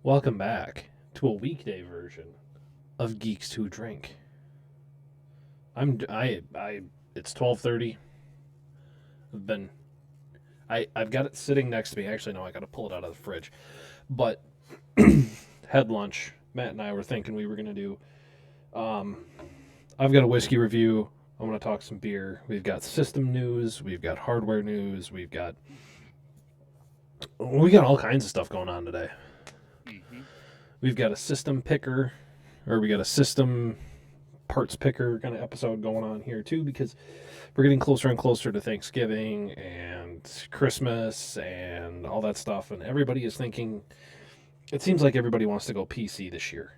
Welcome back to a weekday version of Geeks Who Drink. I it's 12:30. I've been I've got it sitting next to me. Actually no, I got to pull it out of the fridge. But had lunch. Matt and I were thinking we were going to do um I've got a whiskey review. I'm going to talk some beer. We've got system news, we've got hardware news, we got all kinds of stuff going on today. Mm-hmm. We've got a system picker, or we got a system parts picker kind of episode going on here too, because we're getting closer and closer to Thanksgiving and Christmas and all that stuff, and everybody is thinking. It seems like everybody wants to go PC this year.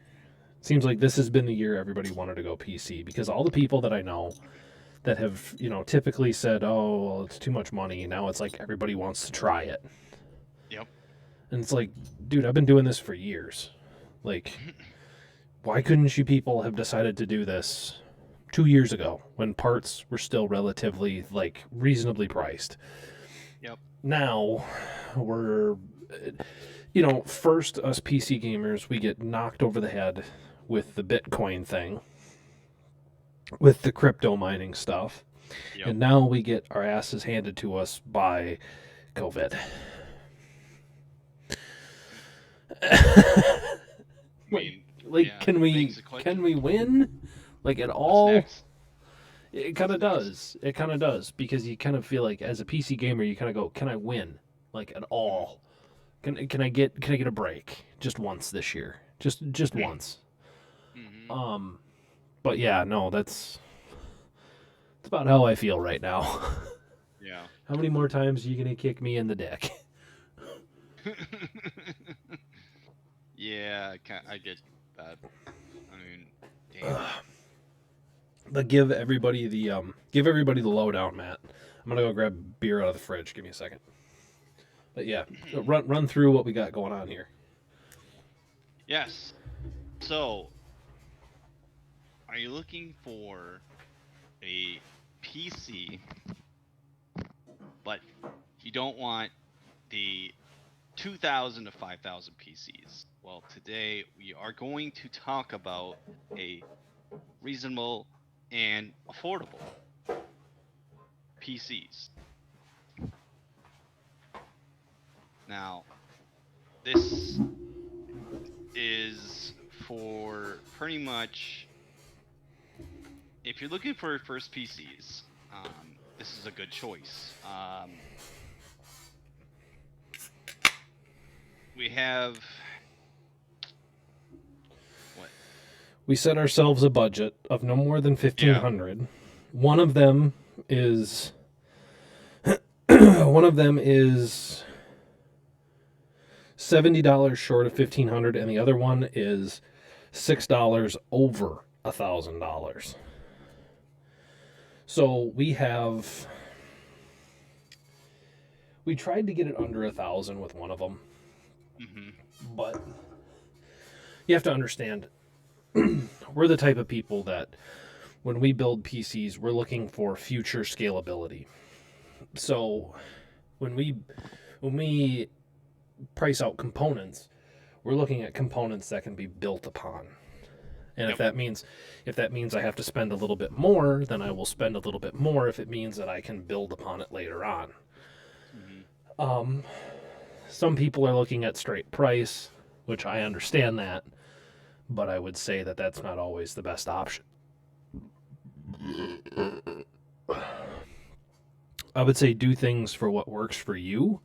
It seems like this has been the year everybody wanted to go PC because all the people that I know that have typically said, "Oh, well, it's too much money." Now it's like everybody wants to try it, Yep. and it's like, dude, I've been doing this for years. Like, why couldn't you people have decided to do this 2 years ago when parts were still relatively like reasonably priced? Yep. Now we're, first us PC gamers, we get knocked over the head with the Bitcoin thing, with the crypto mining stuff, Yep. and now we get our asses handed to us by COVID. I like, mean, like, yeah. can It we begs the can question: we win? Like at What's all? next? It kind What's of next? does. It kind of does because you kind of feel like as a PC gamer, you kind of go, "Can I win? Like at all? Can I get a break just once this year? Just once." Mm-hmm. Um, but yeah, no, that's about how I feel right now. Yeah. How many more times are you gonna kick me in the dick? Yeah. I get that. I mean, damn. But give everybody the lowdown, Matt. I'm gonna go grab beer out of the fridge. Give me a second. But yeah, run through what we got going on here. Yes. So, are you looking for a PC, but you don't want the 2,000 to 5,000 PCs? Well, today we are going to talk about a reasonable and affordable PCs. Now, this is for pretty much if you're looking for first PCs, this is a good choice. We have what? We set ourselves a budget of no more than Yeah. 1,500. One of them is one of them is $70 short of 1,500, and the other one is $6 over $1,000. So we tried to get it under 1,000 with one of them, Mm-hmm. but you have to understand we're the type of people that when we build PCs, we're looking for future scalability. So when we price out components, we're looking at components that can be built upon. And if Yep. that means I have to spend a little bit more, then I will spend a little bit more if it means that I can build upon it later on. Mm-hmm. Um, some people are looking at straight price, which I understand that, but I would say that that's not always the best option. I would say do things for what works for you,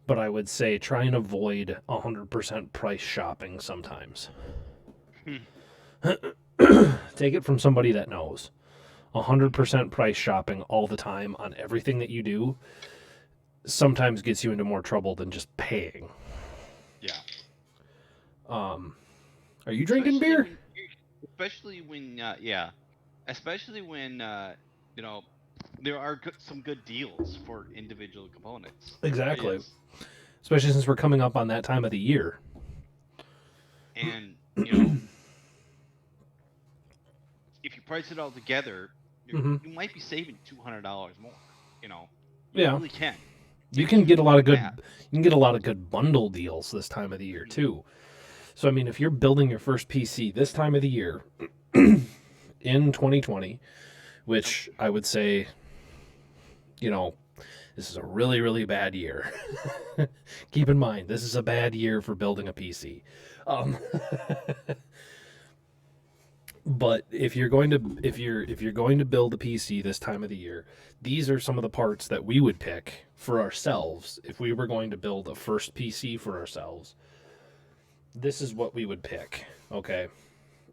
but I would say try and avoid 100% price shopping sometimes. Mm-hmm. Take it from somebody that knows. 100% price shopping all the time on everything that you do sometimes gets you into more trouble than just paying. Yeah. Um, are you drinking Especially beer? when, especially when, yeah, especially when, you know, there are some good deals for individual components. There Exactly. is, Especially since we're coming up on that time of the year. and if you price it all together, Mm-hmm. you might be saving $200 more. You know, you Yeah. really can. You can get a lot of good that. you can get a lot of good bundle deals this time of the year too. So I mean, if you're building your first PC this time of the year in 2020, which I would say, this is a really, really bad year. Keep in mind, this is a bad year for building a PC. Um, but if you're going to build a PC this time of the year, these are some of the parts that we would pick for ourselves if we were going to build a first PC for ourselves. This is what we would pick. Okay.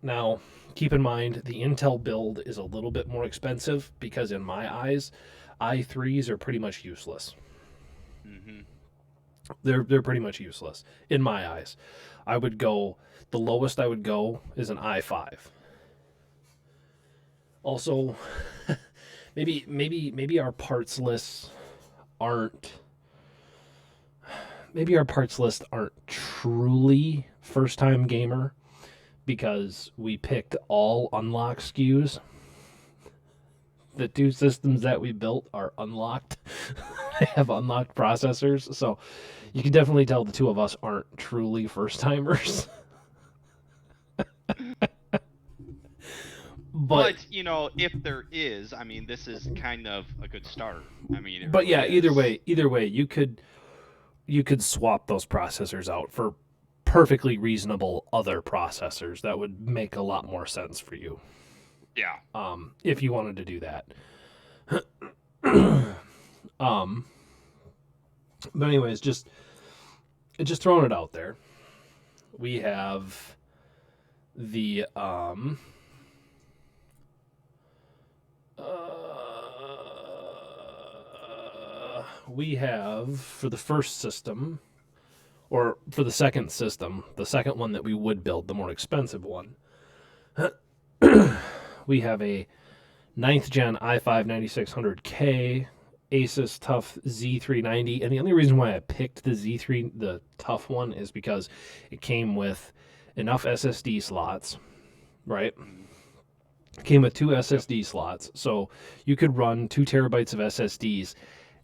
Now, keep in mind the Intel build is a little bit more expensive because in my eyes, i3s are pretty much useless. Mm-hmm. They're pretty much useless in my eyes. The lowest I would go is an i5. Also, maybe our parts lists aren't truly first time gamer because we picked all unlock SKUs. The two systems that we built are unlocked. They have unlocked processors, so you can definitely tell the two of us aren't truly first timers. But if there is, I mean, this is kind of a good start. I mean, it but really yeah, is. either way, you could swap those processors out for perfectly reasonable other processors that would make a lot more sense for you. Yeah. If you wanted to do that. But anyways, just throwing it out there. We have the we have for the first system, or for the second system, the second one that we would build, the more expensive one. We have a 9th gen i5 9600K Asus TUF Z390, and the only reason why I picked the TUF one is because it came with enough SSD slots, right? It came with 2 SSD slots, so you could run 2 terabytes of SSDs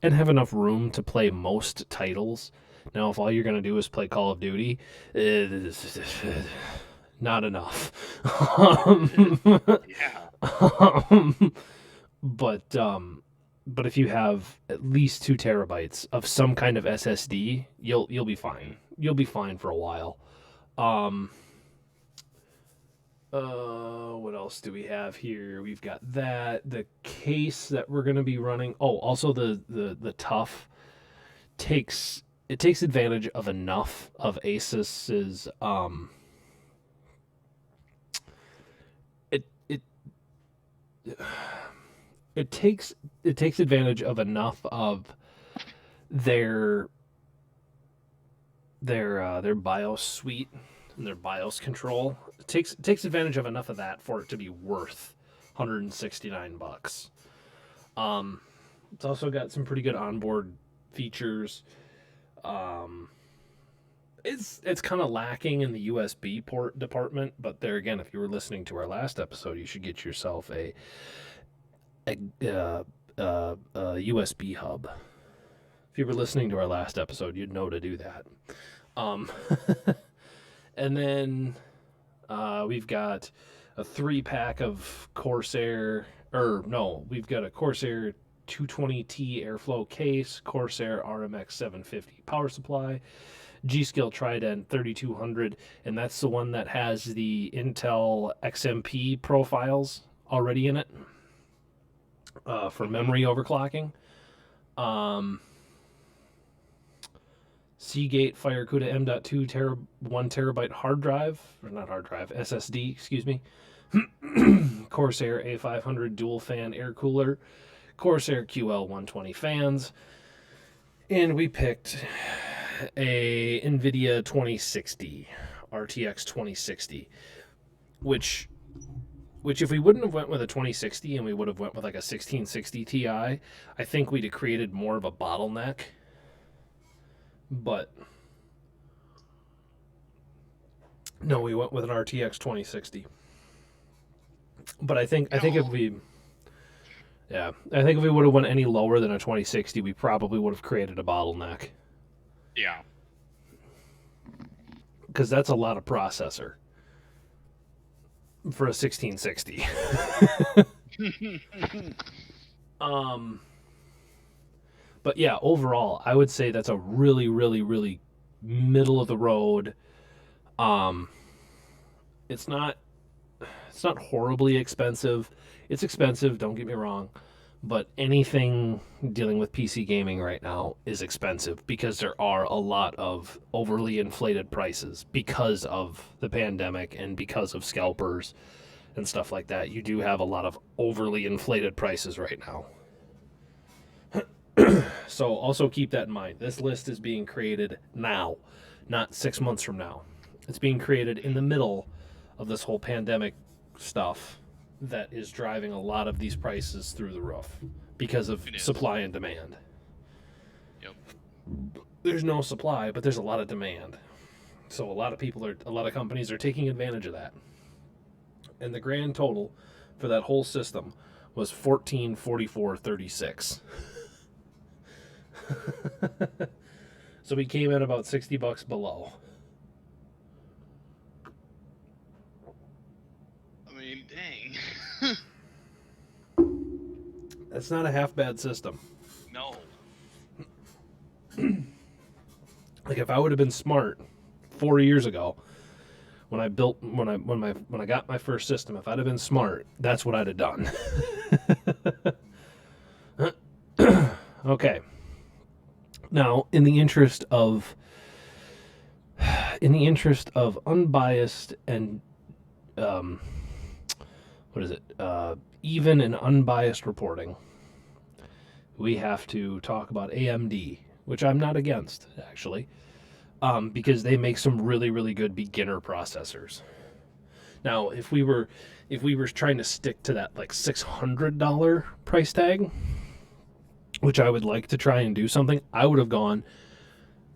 and have enough room to play most titles. Now, if all you're going to do is play Call of Duty, not enough. Yeah. But if you have at least 2 terabytes of some kind of SSD, you'll be fine. You'll be fine for a while. What else do we have here? We've got that. The case that we're going to be running. Oh, also the TUF takes advantage of enough of Asus's it takes advantage of enough of their BIOS suite and their BIOS control. It takes advantage of enough of that for it to be worth $169. It's also got some pretty good onboard features. It's kind of lacking in the USB port department, but there again, if you were listening to our last episode, you should get yourself a USB hub. If you were listening to our last episode, you'd know to do that. And then we've got a 3-pack of Corsair, we've got a Corsair 220T airflow case, Corsair RMX 750 power supply, G.Skill Trident 3200, and that's the one that has the Intel XMP profiles already in it for memory overclocking. Seagate FireCuda M.2 1 terabyte SSD, excuse me. Corsair A500 dual fan air cooler, Corsair QL 120 fans, and we picked a NVIDIA 2060, RTX 2060, which if we wouldn't have went with a 2060 and we would have went with like a 1660 Ti, I think we'd have created more of a bottleneck. But no, we went with an RTX 2060. But I think if we Yeah, I think if we would have went any lower than a 2060, we probably would have created a bottleneck Yeah. because that's a lot of processor for a 1660. um, but yeah, overall, I would say that's a really, really, really middle of the road. Um, it's not horribly expensive. It's expensive, don't get me wrong, but anything dealing with PC gaming right now is expensive because there are a lot of overly inflated prices because of the pandemic and because of scalpers and stuff like that. You do have a lot of overly inflated prices right now. So also keep that in mind. This list is being created now, not 6 months from now. It's being created in the middle of this whole pandemic stuff that is driving a lot of these prices through the roof because of supply and demand. Yep. There's no supply, but there's a lot of demand. So a lot of companies are taking advantage of that. And the grand total for that whole system was $1444.36. So we came in about $60 below. I mean, dang. That's not a half bad system. No. Like if I would have been smart 4 years ago when I got my first system, if I'd have been smart, that's what I'd have done. Okay. Now, in the interest of unbiased and even and unbiased reporting, we have to talk about AMD, which I'm not against actually, because they make some really, really good beginner processors. Now, if we were trying to stick to that like $600 price tag, which I would like to try and do something, I would have gone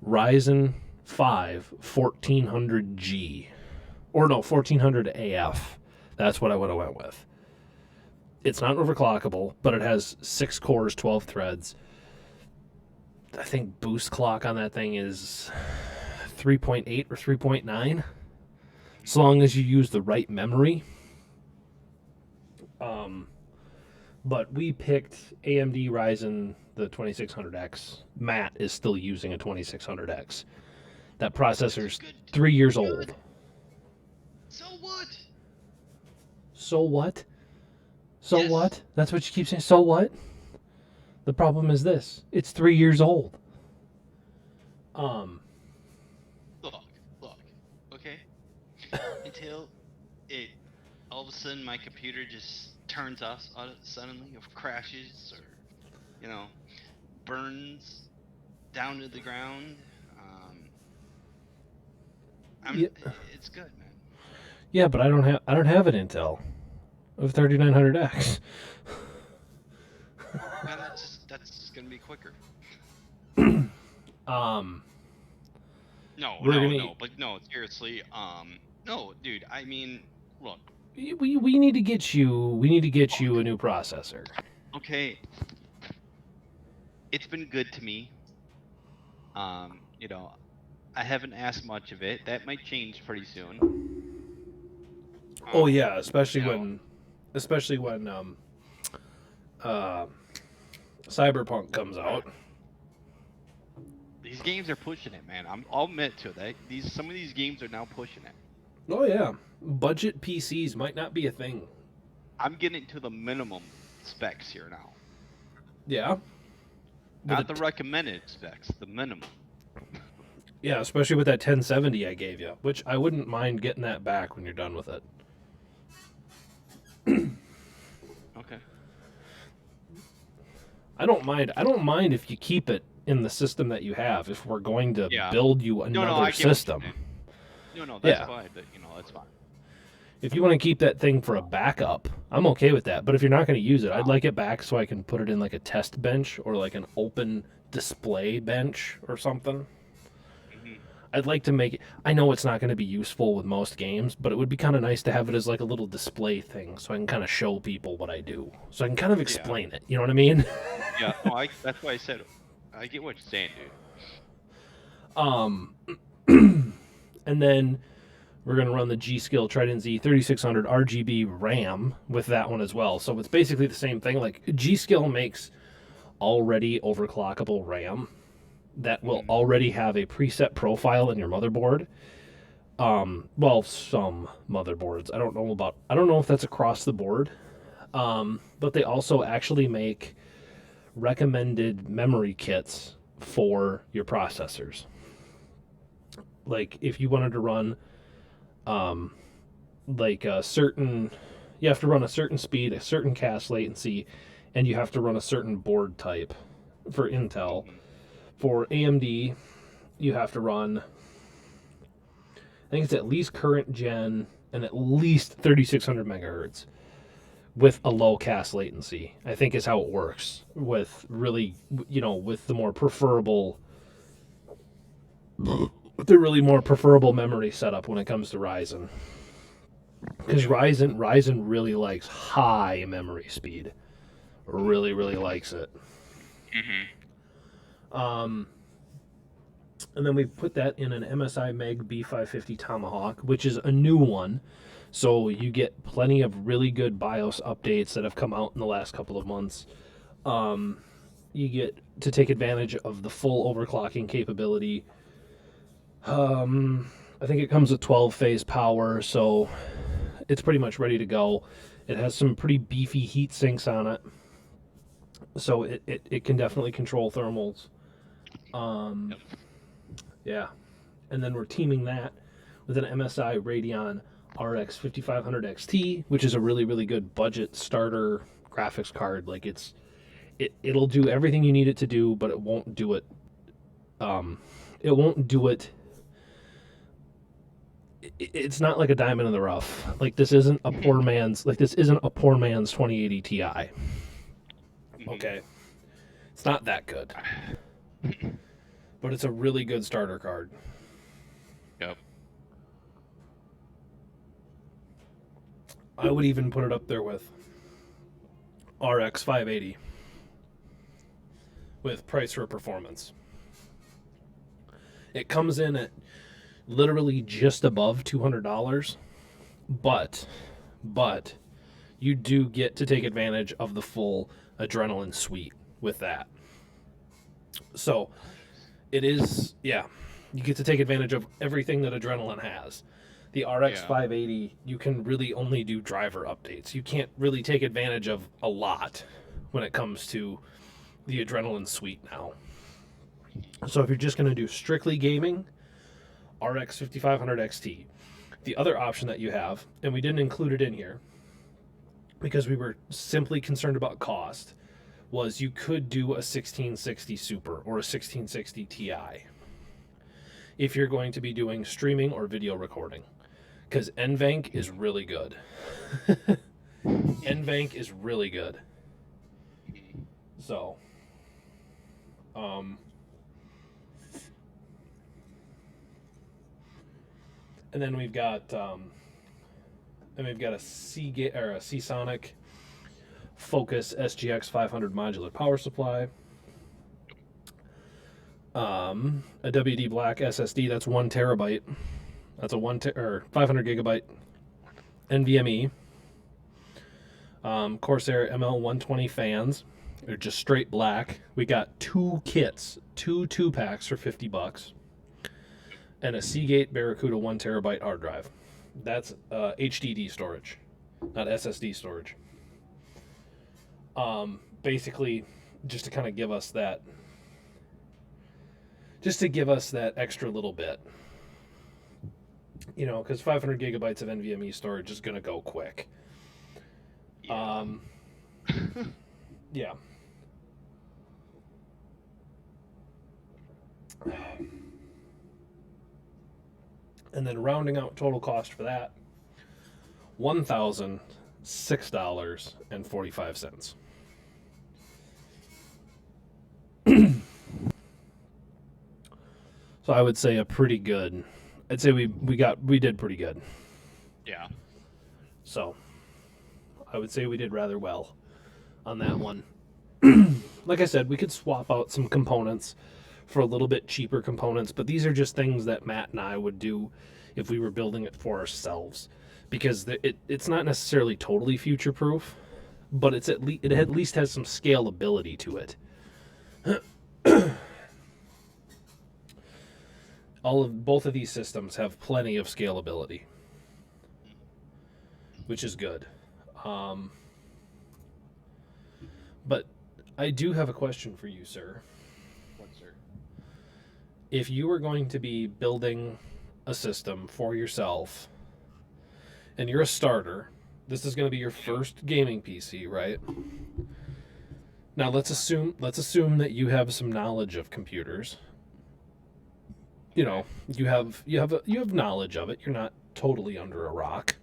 Ryzen 5 1400G. Or no, 1400AF. That's what I would have went with. It's not overclockable, but it has 6 cores, 12 threads. I think boost clock on that thing is 3.8 or 3.9. As long as you use the right memory. But we picked AMD Ryzen, the 2600X. Matt is still using a 2600X. That processor's 3 years old. So what? So what? So Yes. what? That's what you keep saying. So what? The problem is this. It's 3 years old. Look. Okay. Until it all of a sudden my computer just turns off suddenly, or crashes, or burns down to the ground. Yeah. It's good, man. Yeah, but I don't have an Intel of 3900X. Man, that's just gonna be quicker. No, but no, seriously, no, dude. I mean, look. We need to get you a new processor. Okay, it's been good to me. I haven't asked much of it. That might change pretty soon. Oh yeah, especially when Cyberpunk comes out. These games are pushing it, man. I'll admit to that. Some of these games are now pushing it. Oh yeah, budget PCs might not be a thing. I'm getting to the minimum specs here now. Yeah. Not the recommended specs, the minimum. Yeah, especially with that 1070 I gave you, which I wouldn't mind getting that back when you're done with it. Okay. I don't mind if you keep it in the system that you have. If we're going to build you another system. No, that's fine. That's fine. If you want to keep that thing for a backup, I'm okay with that. But if you're not going to use it, I'd like it back so I can put it in like a test bench or like an open display bench or something. I'd like to make it. I know it's not going to be useful with most games, but it would be kind of nice to have it as like a little display thing, so I can kind of show people what I do, so I can kind of explain it. You know what I mean? Yeah, no, that's why I said I get what you're saying, dude. And then we're going to run the G-Skill Trident Z 3600 RGB RAM with that one as well. So it's basically the same thing. Like G-Skill makes already overclockable RAM that will already have a preset profile in your motherboard. Well, some motherboards. I don't know if that's across the board. But they also actually make recommended memory kits for your processors. Like if you wanted to run like a certain, you have to run a certain speed, a certain cache latency, and you have to run a certain board type for Intel. For AMD, you have to run, I think it's at least current gen and at least 3600 megahertz with a low cache latency, I think is how it works with really, with the more preferable, memory setup when it comes to Ryzen. Because Ryzen really likes high memory speed. Really, really likes it. And then we put that in an MSI Meg B550 Tomahawk, which is a new one. So you get plenty of really good BIOS updates that have come out in the last couple of months. You get to take advantage of the full overclocking capability. I think it comes with 12-phase power, so it's pretty much ready to go. It has some pretty beefy heat sinks on it, so it can definitely control thermals. Yep. Yeah. And then we're teaming that with an MSI Radeon RX 5500 XT, which is a really, really good budget starter graphics card. Like it'll do everything you need it to do, but it won't do it. It won't do it. It's not like a diamond in the rough. Like this isn't a poor man's 2080 Ti. Okay. It's not that good. But it's a really good starter card. Yep. I would even put it up there with RX 580 with price for performance. It comes in at literally just above $200, but you do get to take advantage of the full Adrenaline suite with that. So it is, you get to take advantage of everything that Adrenaline has. The RX 580, you can really only do driver updates. You can't really take advantage of a lot when it comes to the Adrenaline suite now. So if you're just going to do strictly gaming, RX 5500 XT. The other option that you have, and we didn't include it in here because we were simply concerned about cost, was you could do a 1660 Super or a 1660 Ti if you're going to be doing streaming or video recording, because NVENC is really good. NVENC is really good. So, and then we've got a Seagate or a Seasonic Focus SGX 500 modular power supply. A WD Black SSD that's 1 terabyte. That's a 500 gigabyte NVMe. Corsair ML120 fans. They're just straight black. We got 2 kits, 2 packs for $50, and a Seagate Barracuda 1 terabyte hard drive. That's HDD storage, not SSD storage. Basically, just to kind of give us that, extra little bit, because 500 gigabytes of NVMe storage is going to go quick. Yeah. And then rounding out total cost for that, $1,006.45. So I would say a pretty good. I'd say we did pretty good. Yeah. So I would say we did rather well on that one. Like I said, we could swap out some components for a little bit cheaper components, but these are just things that Matt and I would do if we were building it for ourselves, because it's not necessarily totally future proof, but it at least has some scalability to it. Both of these systems have plenty of scalability, which is good. But I do have a question for you, sir. What, sir? If you were going to be building a system for yourself, and you're a starter, this is going to be your first gaming PC, right? Now let's assume that you have some knowledge of computers. You know, you have knowledge of it. You're not totally under a rock.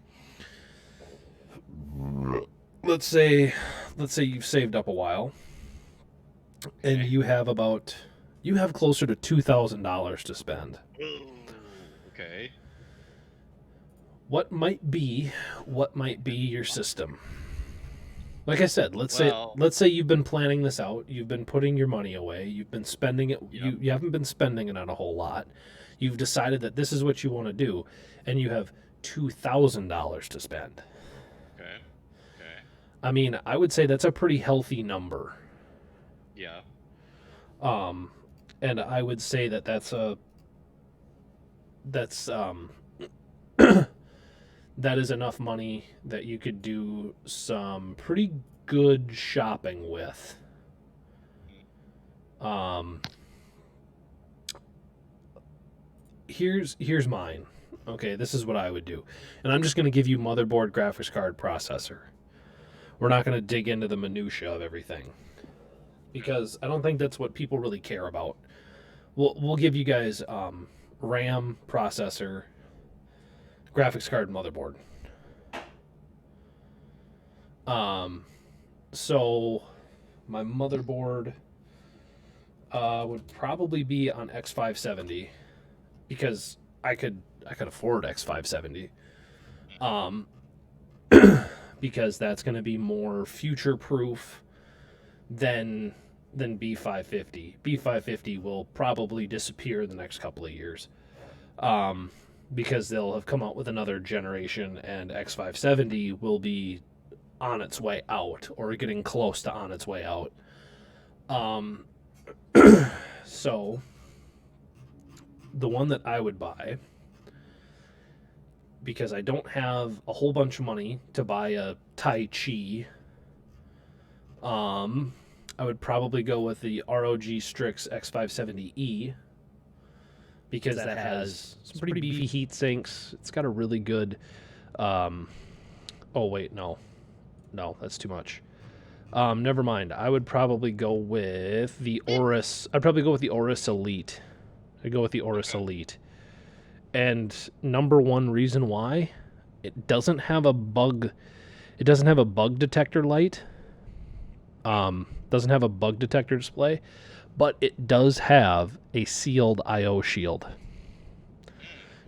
Let's say you've saved up a while, and you have closer to $2,000 to spend. Okay. What might be your system? Like I said, let's say you've been planning this out. You've been putting your money away. You've been spending it. Yep. You haven't been spending it on a whole lot. You've decided that this is what you want to do, and you have $2,000 to spend. Okay. I mean, I would say that's a pretty healthy number. Yeah. And I would say that's that is enough money that you could do some pretty good shopping with. Here's mine. Okay, this is what I would do. And I'm just going to give you motherboard, graphics card, processor. We're not going to dig into the minutia of everything, because I don't think that's what people really care about. We'll give you guys RAM, processor, graphics card, motherboard. So my motherboard would probably be on X570, because I could afford X570. Because that's going to be more future proof than B550. B550 will probably disappear in the next couple of years. Because they'll have come out with another generation, and X570 will be on its way out, or getting close to on its way out. So the one that I would buy, because I don't have a whole bunch of money to buy a Tai Chi, I would probably go with the ROG Strix X570E, because that has some pretty beefy heat sinks. It's got a really good oh wait, no, that's too much. Never mind. I would probably go with the Aorus. I'd probably go with the Aorus Elite. Elite. And number one reason why, it doesn't have a bug detector light. Doesn't have a bug detector display, but it does have a sealed I/O shield.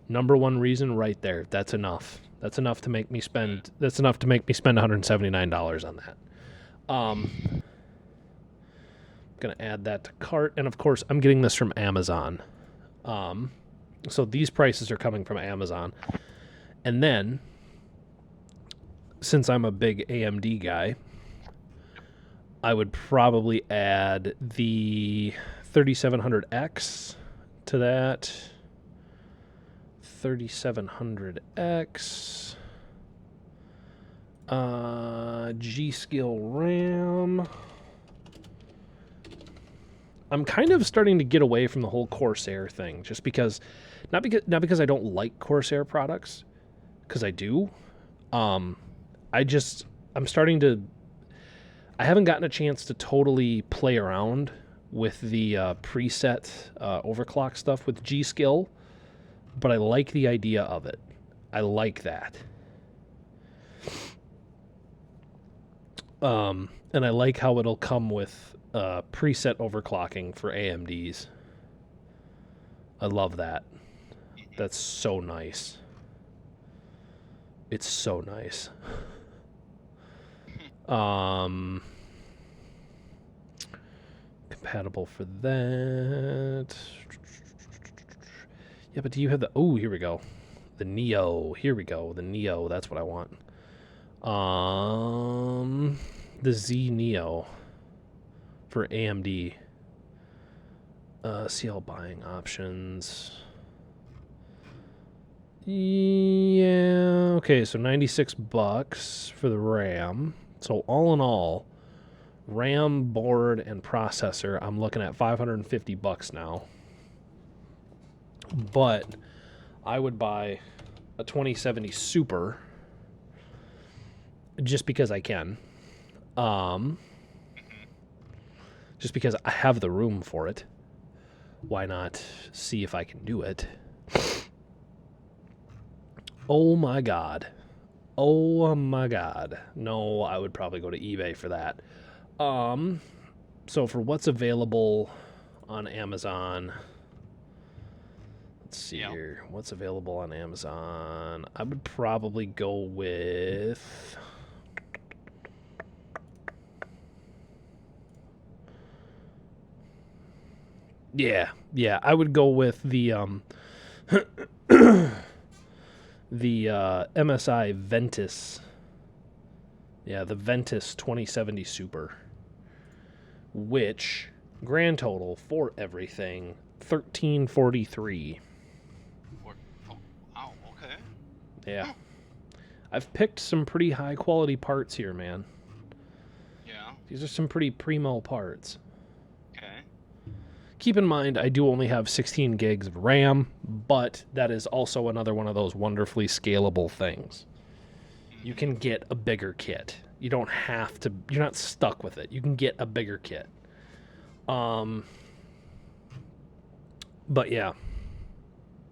Number one reason right there. That's enough. That's enough to make me spend $179 on that. I'm gonna add that to cart, and of course I'm getting this from Amazon. So these prices are coming from Amazon. And then, since I'm a big AMD guy, I would probably add the 3700X to that. 3700X. G-Skill RAM. I'm kind of starting to get away from the whole Corsair thing, just because, not because I don't like Corsair products, because I do. I haven't gotten a chance to totally play around with the preset overclock stuff with G-Skill, but I like the idea of it. I like that. And I like how it'll come with preset overclocking for AMDs. I love that. That's so nice. It's so nice. Compatible for that. Yeah, but do you have the... Oh, here we go. The Neo. Here we go. The Neo. That's what I want. The Z Neo for AMD. See all buying options. Yeah. Okay, so $96 for the RAM. So all in all, RAM, board, and processor, I'm looking at $550 now. But I would buy a 2070 Super just because I can. Just because I have the room for it. Why not see if I can do it? Oh my god. Oh my god. No, I would probably go to eBay for that. So for what's available on Amazon, let's see here. What's available on Amazon? I would probably go with... Yeah, I would go with the the MSI Ventus. Yeah, the Ventus 2070 Super. Which grand total for everything $1,343. Oh, wow, okay. Yeah. I've picked some pretty high quality parts here, man. Yeah. These are some pretty primo parts. Okay. Keep in mind, I do only have 16 gigs of RAM, but that is also another one of those wonderfully scalable things. You can get a bigger kit. You don't have to, you're not stuck with it. You can get a bigger kit. But yeah.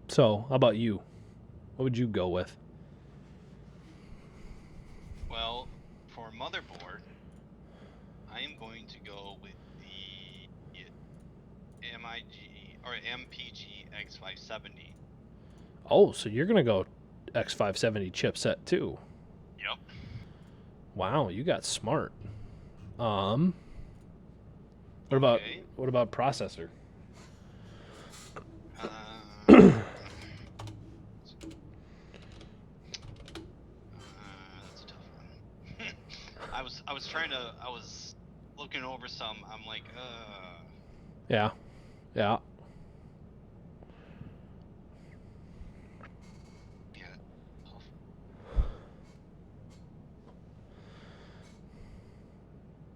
So, how about you? What would you go with? Well, for motherboard, I am going to go with the MPG X570. Oh, so you're going to go X570 chipset too. Yep. Wow, you got smart. What about processor? That's a tough one. I was looking over some. I'm like, Yeah. yeah, tough.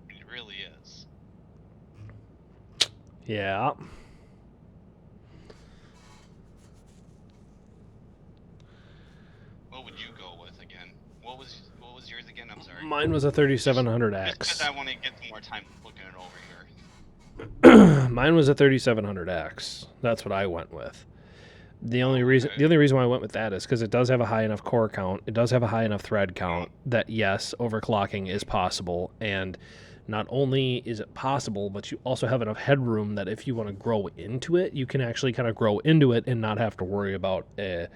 It really is. Yeah. What would you go with again? What was yours again? I'm sorry. Mine was a 3700X. Because I want to get some more time looking it over here. Mine was a 3700X. That's what I went with. The only reason why I went with that is because it does have a high enough core count. It does have a high enough thread count that yes, overclocking is possible. And not only is it possible, but you also have enough headroom that if you want to grow into it, you can actually kind of grow into it and not have to worry about a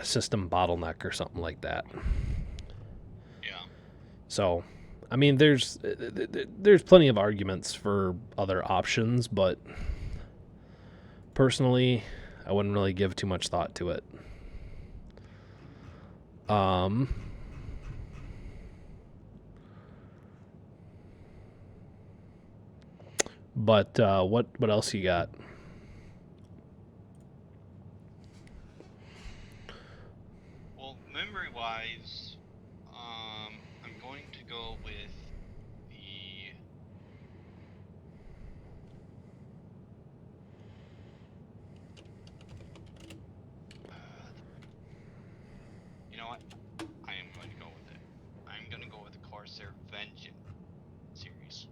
system bottleneck or something like that. Yeah. So, I mean, there's plenty of arguments for other options, but personally, I wouldn't really give too much thought to it. But what else you got? Well, memory-wise, I'm going to go with the. You know what? I am going to go with it. I'm going to go with the Corsair Vengeance series.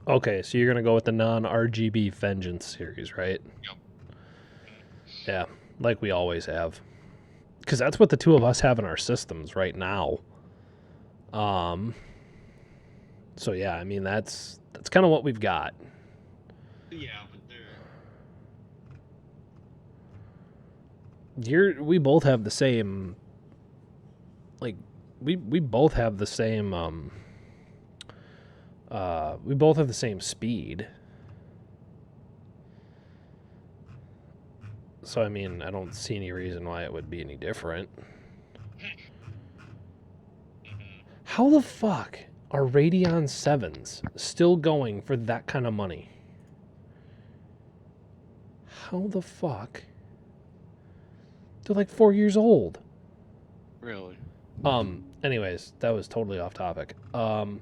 Okay, so you're gonna go with the non-RGB Vengeance series, right? Yep. Yeah, like we always have, because that's what the two of us have in our systems right now. So yeah, I mean that's kind of what we've got. Yeah, but We both have the same, like, we both have the same, we both have the same speed. So, I mean, I don't see any reason why it would be any different. How the fuck are Radeon 7s still going for that kind of money? How the fuck? They're like 4 years old. Really? Anyways, that was totally off topic. So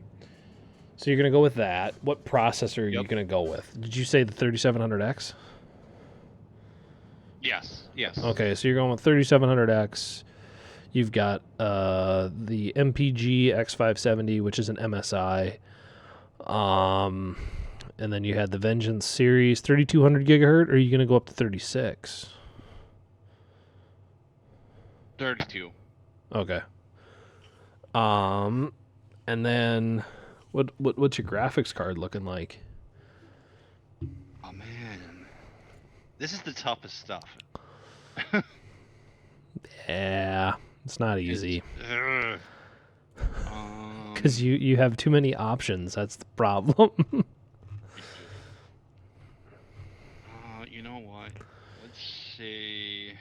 you're gonna go with that. What processor are you Yep. gonna go with? Did you say the 3700X? Yes. Yes. Okay, so you're going with 3700X. You've got the MPG X570, which is an MSI. And then you had the Vengeance series, 3200 gigahertz. Or are you going to go up to 36? 32. Okay. And then what's your graphics card looking like? Oh man, this is the toughest stuff. Yeah, it's not easy Ugh. because you have too many options. That's the problem. You know what? Let's see.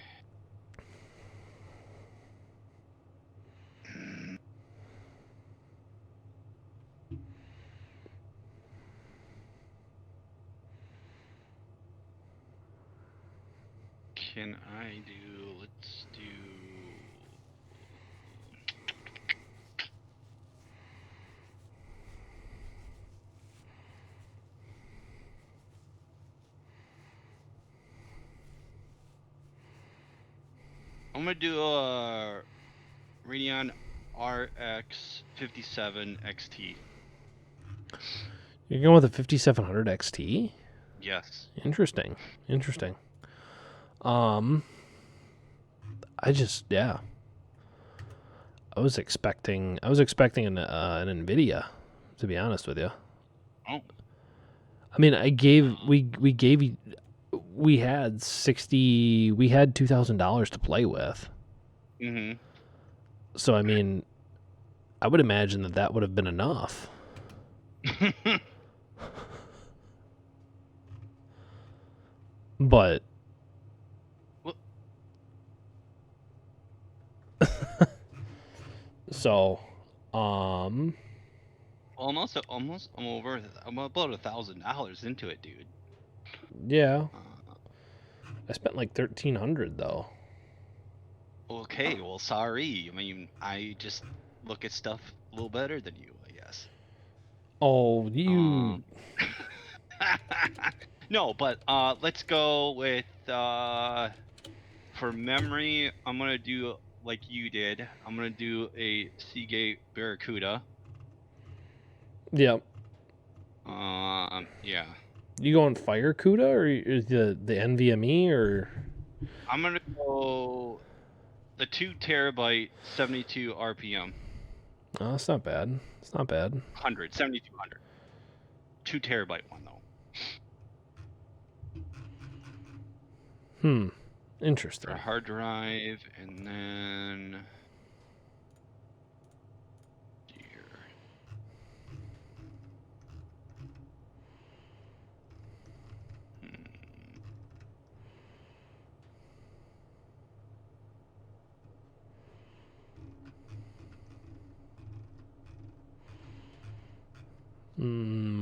Can I do? Let's do. I'm gonna do a Radeon RX 57 XT. You're going with a 5700 XT? Yes. Interesting. Yeah. I was expecting an Nvidia, to be honest with you. Oh. I mean, we had $2,000 to play with. Mm-hmm. So I mean, I would imagine that would have been enough. But Well- so I'm about $1,000 into it, dude. yeah, Uh, I spent like 1,300 though. okay, well, sorry. I mean, I just look at stuff a little better than you, I guess. Oh, you No, but let's go with for memory. I'm gonna do like you did. I'm gonna do a Seagate Barracuda. yeah. Yeah. You going Fire CUDA or is the NVMe or? I'm gonna go the 2 terabyte 72 RPM. Oh, that's not bad. It's not bad. 7200. 2 terabyte one though. Interesting. For a hard drive, and then here.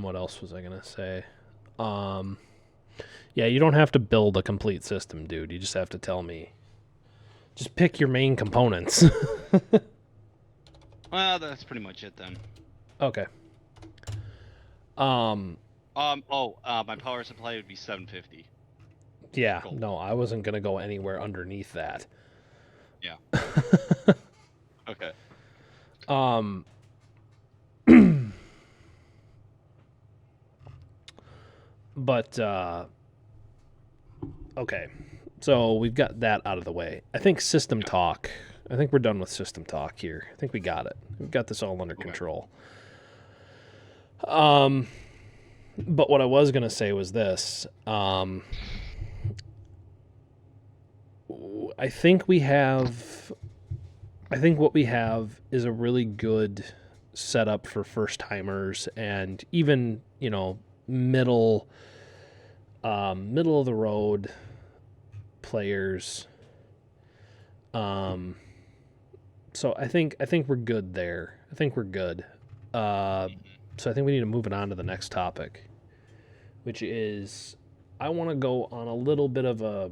What else was I gonna say? Yeah, you don't have to build a complete system, dude. You just have to tell me. Just pick your main components. Well, that's pretty much it then. Okay. My power supply would be 750. Yeah, Cool. no, I wasn't gonna go anywhere underneath that. Yeah. Okay. But okay. So we've got that out of the way. I think system talk. I think we're done with system talk here. I think we got it. We've got this all under control. But what I was gonna say was this. I I think we have. I think what we have is a really good setup for first timers and even middle of the road players. So I think we're good there. I think we're good. So I think we need to move it on to the next topic, which is I want to go on a little bit of a,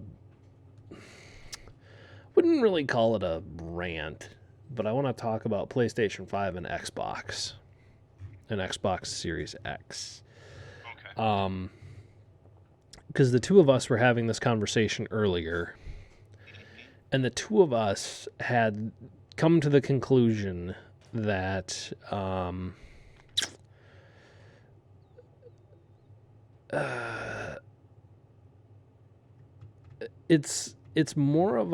wouldn't really call it a rant, but I want to talk about PlayStation 5 and Xbox Series X. Okay. Because the two of us were having this conversation earlier, and the two of us had come to the conclusion that it's more of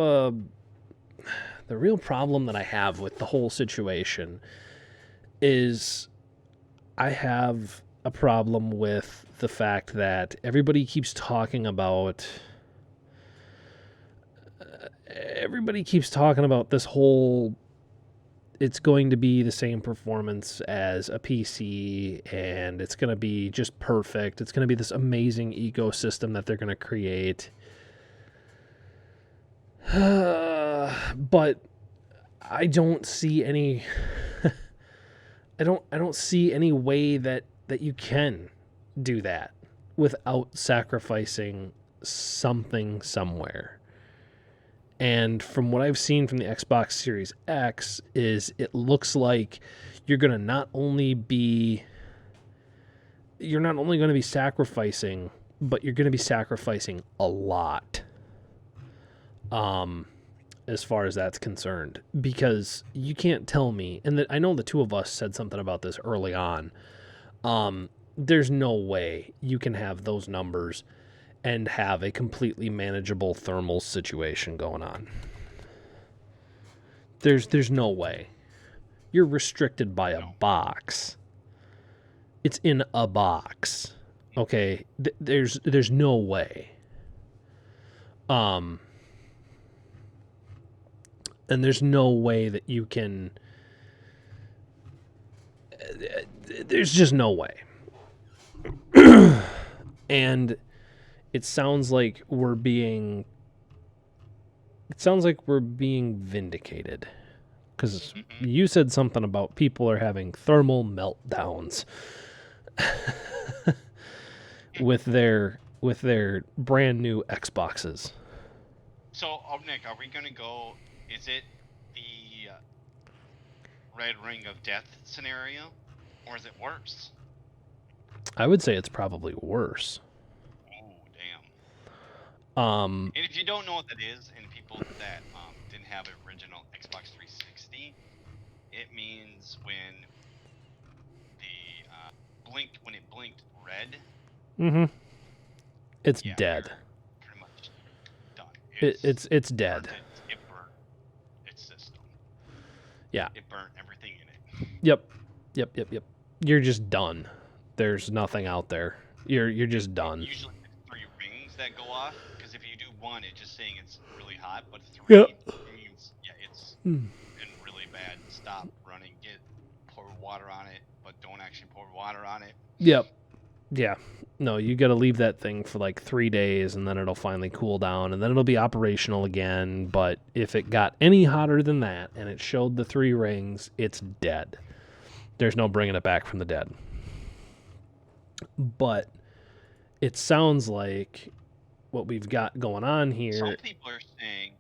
the real problem that I have with the whole situation is I have a problem with the fact that everybody keeps talking about this whole, it's going to be the same performance as a PC and it's going to be just perfect. It's going to be this amazing ecosystem that they're going to create. But I don't see any I don't see any way that you can do that without sacrificing something somewhere. And from what I've seen from the Xbox Series X is it looks like you're not only going to be sacrificing, but you're going to be sacrificing a lot. As far as that's concerned, because you can't tell me, and I know the two of us said something about this early on. There's no way you can have those numbers and have a completely manageable thermal situation going on. There's no way. You're restricted by a box. It's in a box. Okay, there's no way. And there's no way that you can. There's just no way. And it sounds like we're being vindicated. Because you said something about people are having thermal meltdowns with their brand new Xboxes. So, Nick, are we going to go... Is it the Red Ring of Death scenario, or is it worse? I would say it's probably worse. Oh, damn. And if you don't know what that is, and people that didn't have an original Xbox 360, it means when it blinked red. It's dead. Pretty much done. It's dead. It burnt its system. Yeah. It burnt everything in it. Yep. You're just done. There's nothing out there. You're just done. Usually it's 3 rings that go off, because if you do 1, it's just saying it's really hot, but 3 means it's in really bad. Stop running. Pour water on it, but don't actually pour water on it. Yep. Yeah. No, you got to leave that thing for like 3 days, and then it'll finally cool down, and then it'll be operational again. But if it got any hotter than that, and it showed the 3 rings, it's dead. There's no bringing it back from the dead. But it sounds like what we've got going on here. Some people are saying,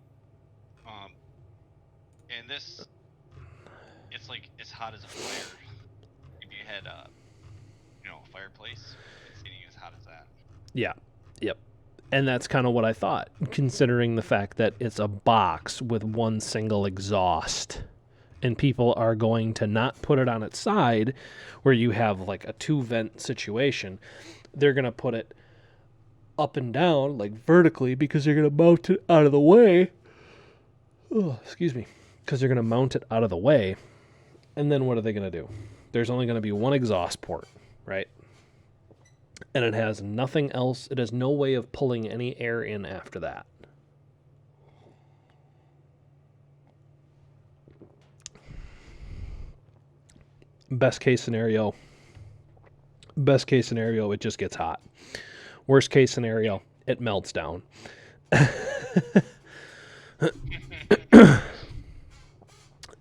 and this, it's like as hot as a fire. If you had a fireplace, it's getting as hot as that. Yeah. Yep. And that's kind of what I thought, considering the fact that it's a box with one single exhaust. And people are going to not put it on its side where you have like a 2-vent situation. They're going to put it up and down, like vertically, because they're going to mount it out of the way. Oh, excuse me. Because they're going to mount it out of the way. And then what are they going to do? There's only going to be one exhaust port, right? And it has nothing else. It has no way of pulling any air in after that. Best case scenario, it just gets hot. Worst case scenario, it melts down.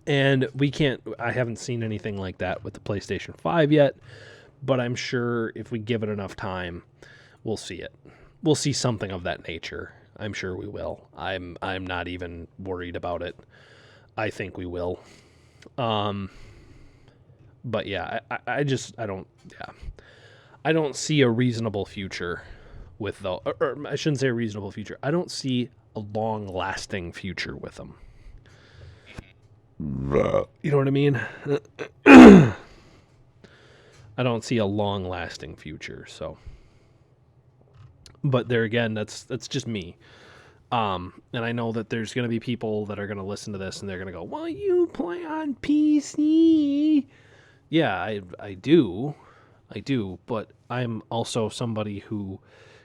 And I haven't seen anything like that with the PlayStation 5 yet, but I'm sure if we give it enough time, we'll see it. We'll see something of that nature. I'm sure we will. I'm not even worried about it. I think we will. But yeah, I don't see a reasonable future with or I shouldn't say a reasonable future. I don't see a long-lasting future with them. You know what I mean? I don't see a long-lasting future, so. But there again, that's just me. And I know that there's going to be people that are going to listen to this and they're going to go, "Well, you play on PC." Yeah, I do, but I'm also somebody who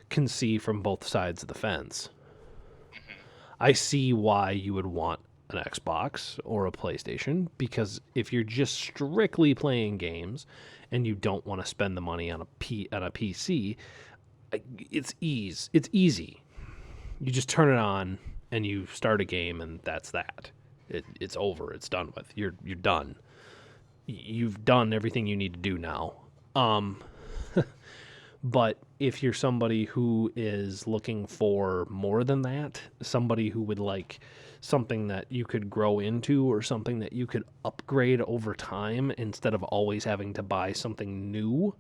can see from both sides of the fence. I see why you would want an Xbox or a PlayStation, because if you're just strictly playing games and you don't want to spend the money on a PC, it's easy. You just turn it on and you start a game and that's that. It's over. It's done with. You're done. You've done everything you need to do now. But if you're somebody who is looking for more than that, somebody who would like something that you could grow into or something that you could upgrade over time instead of always having to buy something new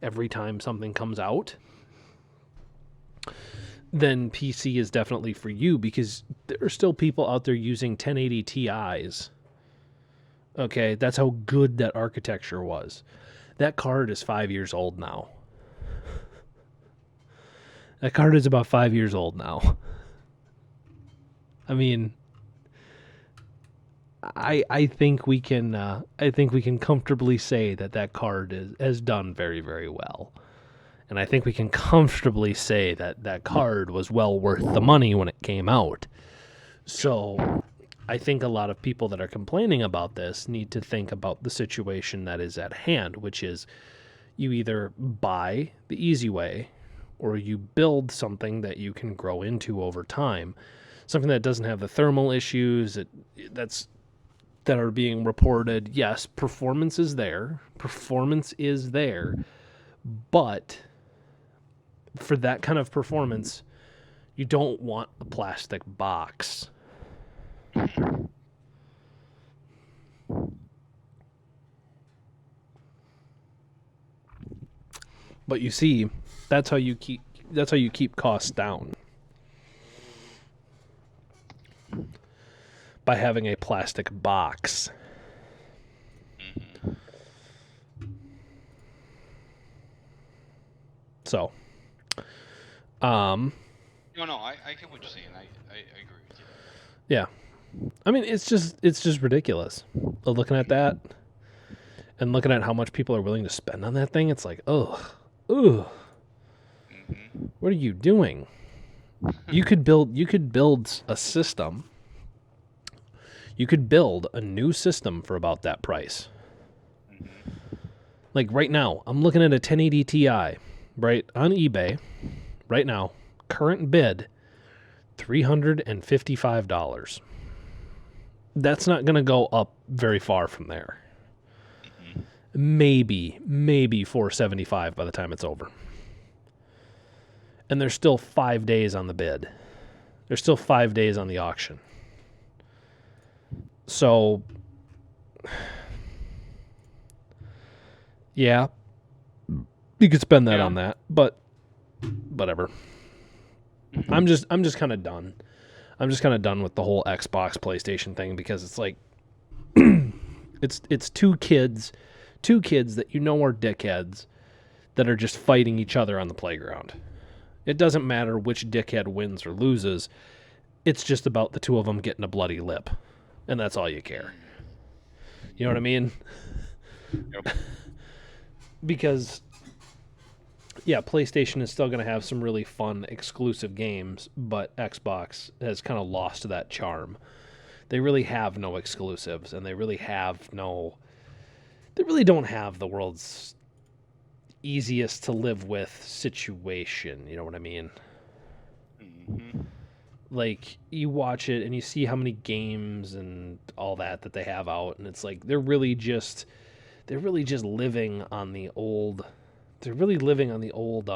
every time something comes out, then PC is definitely for you, because there are still people out there using 1080 Ti's. Okay, that's how good that architecture was. That card is 5 years old now. That card is about 5 years old now. I mean, I think we can comfortably say that card has done very, very well. And I think we can comfortably say that card was well worth the money when it came out. So I think a lot of people that are complaining about this need to think about the situation that is at hand, which is you either buy the easy way or you build something that you can grow into over time, something that doesn't have the thermal issues that are being reported. Yes, performance is there, but for that kind of performance, you don't want a plastic box. But you see, that's how you keep costs down. By having a plastic box. So, No, I get what you're saying. I agree with you. Yeah. I mean, it's just ridiculous. Looking at that and looking at how much people are willing to spend on that thing, it's like, ugh. What are you doing? You could build a system. You could build a new system for about that price. Like right now, I'm looking at a 1080 Ti, right, on eBay, right now, current bid, $355. That's not going to go up very far from there. Maybe $475 by the time it's over. And there's still 5 days on the bid. There's still 5 days on the auction. So, yeah, you could spend that on that, but whatever. I'm just kind of done. I'm just kind of done with the whole Xbox PlayStation thing, because it's like it's two kids that you know are dickheads that are just fighting each other on the playground. It doesn't matter which dickhead wins or loses. It's just about the two of them getting a bloody lip. And that's all you care. You know what I mean? Yep. Because, yeah, PlayStation is still going to have some really fun exclusive games, but Xbox has kind of lost that charm. They really have no exclusives, and they really don't have the world's easiest to live with situation. You know what I mean? Hmm. Like, you watch it and you see how many games and all that they have out, and it's like they're really just living on the old. They're really living on the old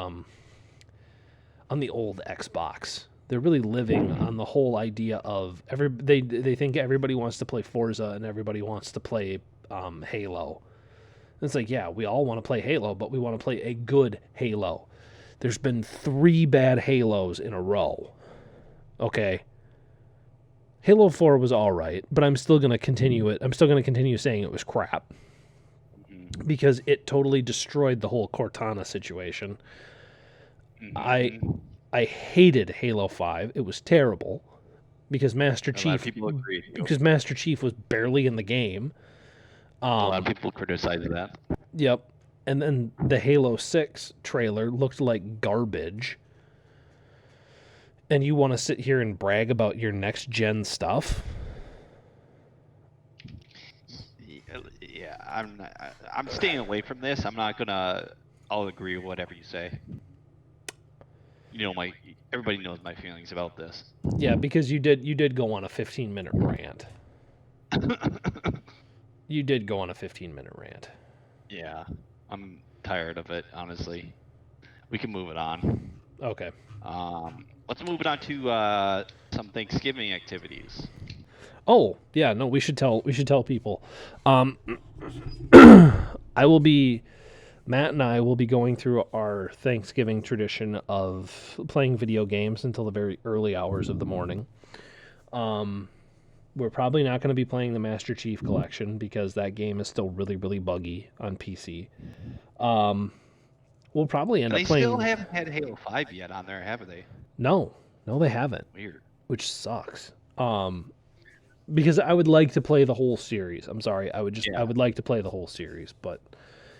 Xbox. They're really living on the whole idea of they think everybody wants to play Forza and everybody wants to play Halo. And it's like, yeah, we all want to play Halo, but we want to play a good Halo. There's been 3 bad Halos in a row. Okay. Halo 4 was all right, but I'm still going to continue it. I'm still going to continue saying it was crap because it totally destroyed the whole Cortana situation. Hmm. I hated Halo 5. It was terrible because Master A lot of Chief people agree. because Master Chief was barely in the game. A lot of people criticize that. Yep. And then the Halo 6 trailer looked like garbage. And you want to sit here and brag about your next gen stuff? Yeah, I'm staying away from this. I'm not gonna. I'll agree with whatever you say. You know, everybody knows my feelings about this. Yeah, because you did go on a 15-minute rant. You did go on a 15-minute rant. Yeah, I'm tired of it. Honestly, we can move it on. Okay. Let's move it on to some Thanksgiving activities. Oh, yeah, no, we should tell people. Matt and I will be going through our Thanksgiving tradition of playing video games until the very early hours of the morning. We're probably not going to be playing the Master Chief Collection because that game is still really, really buggy on PC. We'll probably end up playing. They still haven't had Halo 5 yet on there, have they? No, they haven't. Weird. Which sucks. Because I would like to play the whole series. I'm sorry, I would like to play the whole series, but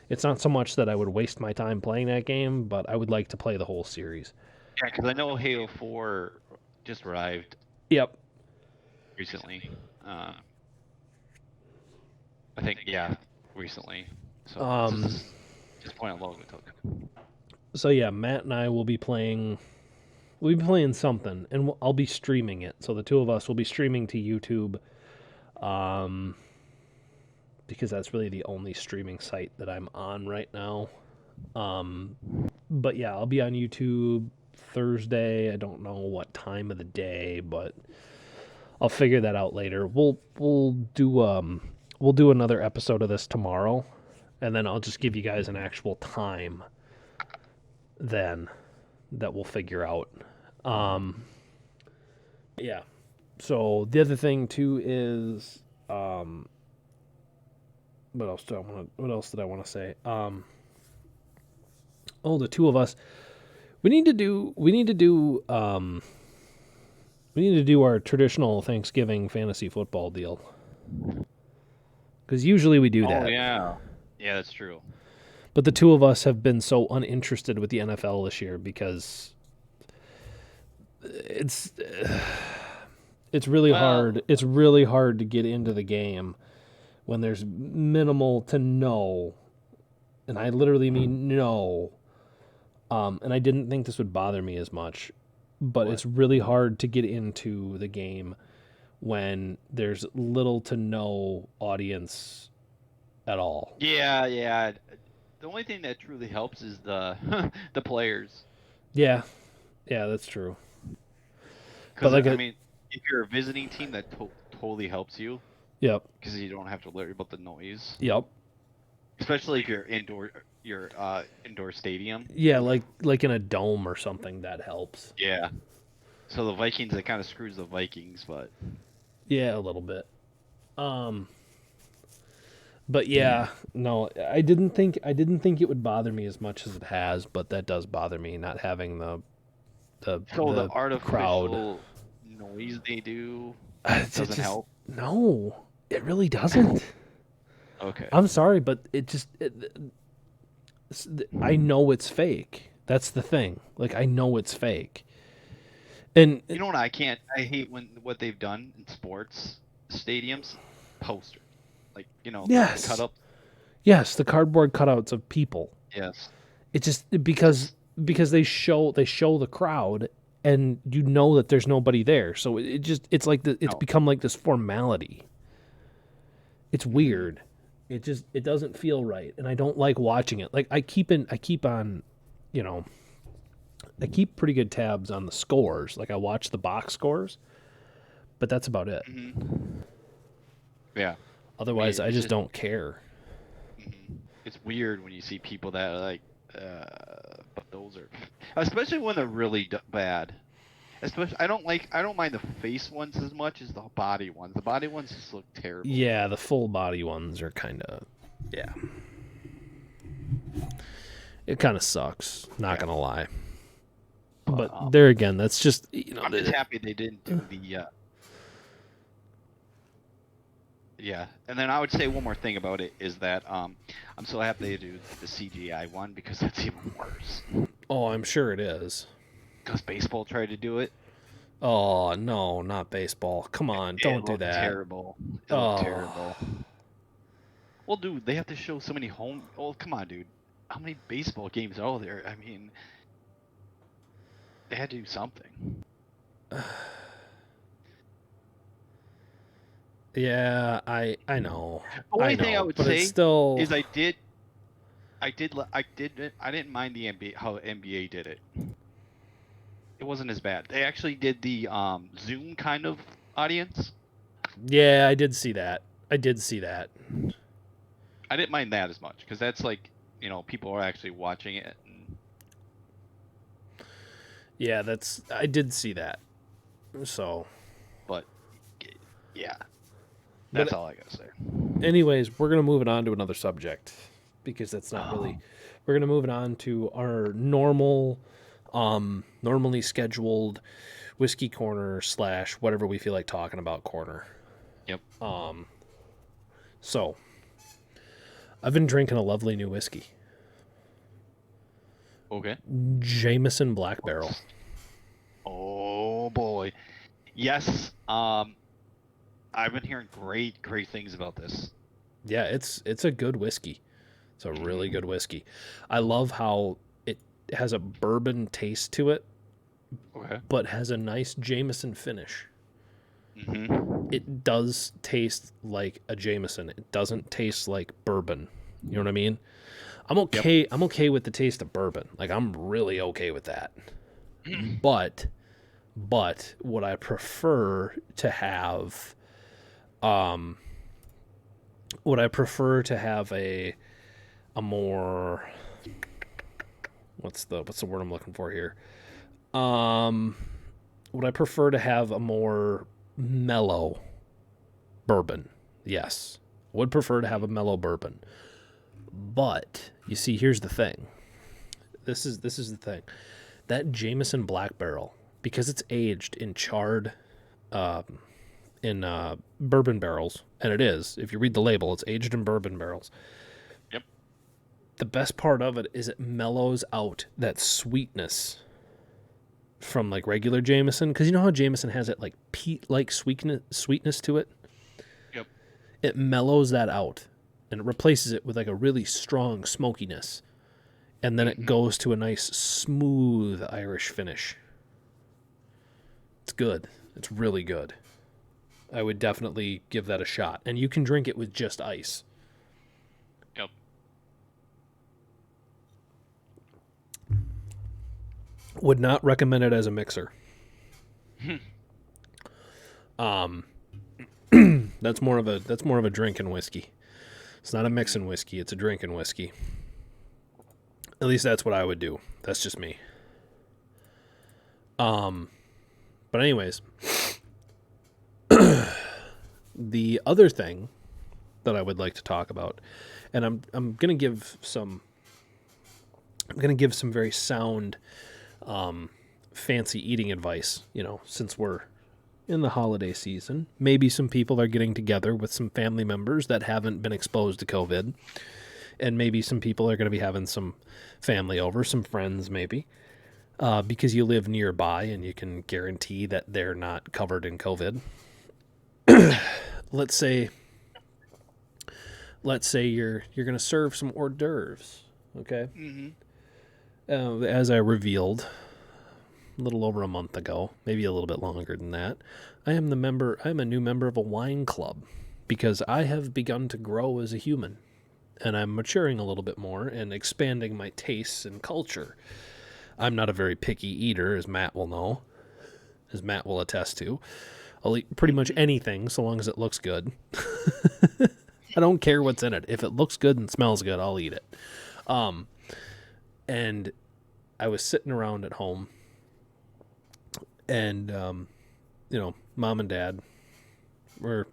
it's not so much that I would waste my time playing that game, but I would like to play the whole series. Yeah, because I know Halo 4 just arrived. Yep. Recently. I think, recently. So just point out Logan took. So yeah, Matt and I will be playing. We'll be playing something, and I'll be streaming it. So the two of us will be streaming to YouTube, because that's really the only streaming site that I'm on right now. But yeah, I'll be on YouTube Thursday. I don't know what time of the day, but I'll figure that out later. We'll do another episode of this tomorrow, and then I'll just give you guys an actual time then that we'll figure out. Yeah. So the other thing too is what else did I want to say? The two of us, we need to do our traditional Thanksgiving fantasy football deal. Because usually we do that. Oh, yeah. Yeah, that's true. But the two of us have been so uninterested with the NFL this year because it's really hard. It's really hard to get into the game when there's minimal to no, and I literally mean no. And I didn't think this would bother me as much, but it's really hard to get into the game when there's little to no audience at all. Yeah. The only thing that truly helps is the the players. Yeah, that's true. Because I mean, if you're a visiting team, that totally helps you. Yep. Because you don't have to worry about the noise. Yep. Especially if you're indoor stadium. Yeah, like in a dome or something, that helps. Yeah. So the Vikings, it kind of screws the Vikings, but. Yeah, a little bit. But yeah, no, I didn't think it would bother me as much as it has, but that does bother me not having the artificial crowd noise they do doesn't help. No, it really doesn't. Okay. I'm sorry, but I know it's fake. That's the thing. Like, I know it's fake. And you know what I hate what they've done in sports stadiums, posters, like Yes. cut up. Yes, the cardboard cutouts of people. Yes. It just because they show the crowd, and you know that there's nobody there, so it's like it's No. become like this formality. It's weird. It doesn't feel right, and I don't like watching it. Like I keep on, I keep pretty good tabs on the scores. Like I watch the box scores, but that's about it. Mm-hmm. Yeah. Otherwise, I it's just don't care. It's weird when you see people that are like, but those are, especially when they're really bad. Especially, I don't mind the face ones as much as the body ones. The body ones just look terrible. Yeah, the full body ones are kind of, yeah. It kind of sucks, not gonna lie. But there again, that's just, I'm just happy they didn't do the. Yeah, and then I would say one more thing about it is that I'm so happy they do the CGI one because that's even worse. Oh, I'm sure it is. Because baseball tried to do it. Oh no, not baseball! Come on, don't do that. Terrible. It looked terrible. Well, dude, they have to show so many home. Oh, come on, dude. How many baseball games are there? I mean, they had to do something. Yeah, I know. The only thing I would say still... is I didn't mind the NBA, how NBA did it. It wasn't as bad. They actually did the Zoom kind of audience. Yeah, I did see that. I didn't mind that as much because that's like, people are actually watching it. Yeah, I did see that. So, but yeah, that's all I gotta say. Anyways, we're gonna move it on to another subject because that's not really. We're gonna move it on to our normally scheduled whiskey corner / whatever we feel like talking about corner. Yep. So, I've been drinking a lovely new whiskey. Okay. Jameson Black Barrel. Oh boy. Yes. I've been hearing great things about this. Yeah, it's a good whiskey. It's a really good whiskey. I love how it has a bourbon taste to it, but has a nice Jameson finish. Mm-hmm. It does taste like a Jameson. It doesn't taste like bourbon. You know what I mean? I'm okay. Yep. I'm okay with the taste of bourbon. Like I'm really okay with that. But what I prefer to have, a more, what's the word I'm looking for here? Would I prefer to have a more mellow bourbon? Yes. Would prefer to have a mellow bourbon. But you see, here's the thing. This is the thing. That Jameson Black Barrel, because it's aged in charred, bourbon barrels, and it is. If you read the label, it's aged in bourbon barrels. Yep. The best part of it is it mellows out that sweetness from like regular Jameson, because you know how Jameson has that like peat-like sweetness to it. Yep. It mellows that out, and it replaces it with like a really strong smokiness, and then it goes to a nice smooth Irish finish. It's good. It's really good. I would definitely give that a shot, and you can drink it with just ice. Yep. Would not recommend it as a mixer. That's more of a drinking whiskey. It's not a mixing whiskey, it's a drinking whiskey. At least that's what I would do. That's just me. But anyways, the other thing that I would like to talk about, and I'm going to give some very sound fancy eating advice, since we're in the holiday season. Maybe some people are getting together with some family members that haven't been exposed to COVID. And maybe some people are going to be having some family over, some friends maybe, because you live nearby and you can guarantee that they're not covered in COVID. let's say you're going to serve some hors d'oeuvres, okay? Mm-hmm. As I revealed a little over a month ago, maybe a little bit longer than that, I am a new member of a wine club because I have begun to grow as a human, and I'm maturing a little bit more and expanding my tastes and culture. I'm not a very picky eater, as Matt will know, as Matt will attest to. I'll eat pretty much anything so long as it looks good. I don't care what's in it. If it looks good and smells good, I'll eat it. And I was sitting around at home, and Mom and Dad were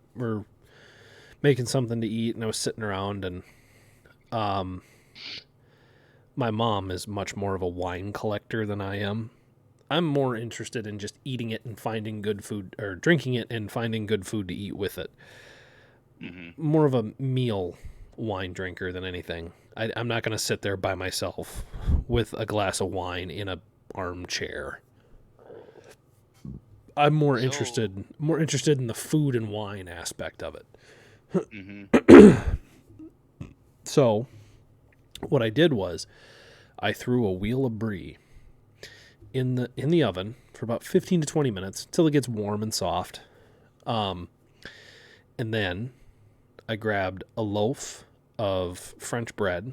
making something to eat, and I was sitting around, and my mom is much more of a wine collector than I am. I'm more interested in just eating it and finding good food, or drinking it and finding good food to eat with it. Mm-hmm. More of a meal wine drinker than anything. I'm not going to sit there by myself with a glass of wine in a armchair. I'm more interested in the food and wine aspect of it. Mm-hmm. So, what I did was, I threw a wheel of brie in the oven for about 15 to 20 minutes till it gets warm and soft. And then I grabbed a loaf of French bread.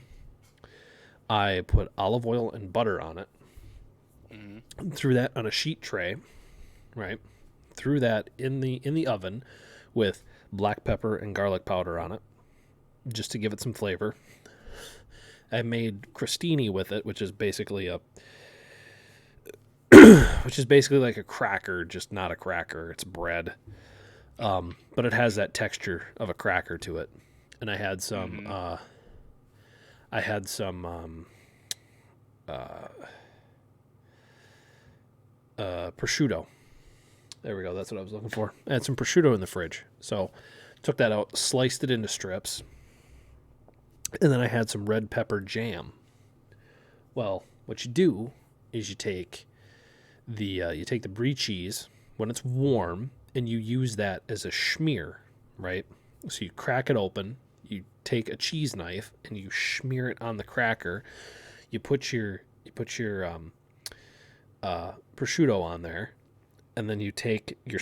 I put olive oil and butter on it. Mm-hmm. Threw that on a sheet tray, right? Threw that in the oven with black pepper and garlic powder on it, just to give it some flavor. I made crostini with it, which is basically like a cracker, just not a cracker. It's bread, but it has that texture of a cracker to it. And I had some, prosciutto. There we go. That's what I was looking for. I had some prosciutto in the fridge, so took that out, sliced it into strips, and then I had some red pepper jam. Well, what you do is you take the brie cheese when it's warm, and you use that as a schmear, right? So you crack it open, you take a cheese knife, and you smear it on the cracker. You put your prosciutto on there, and then you take a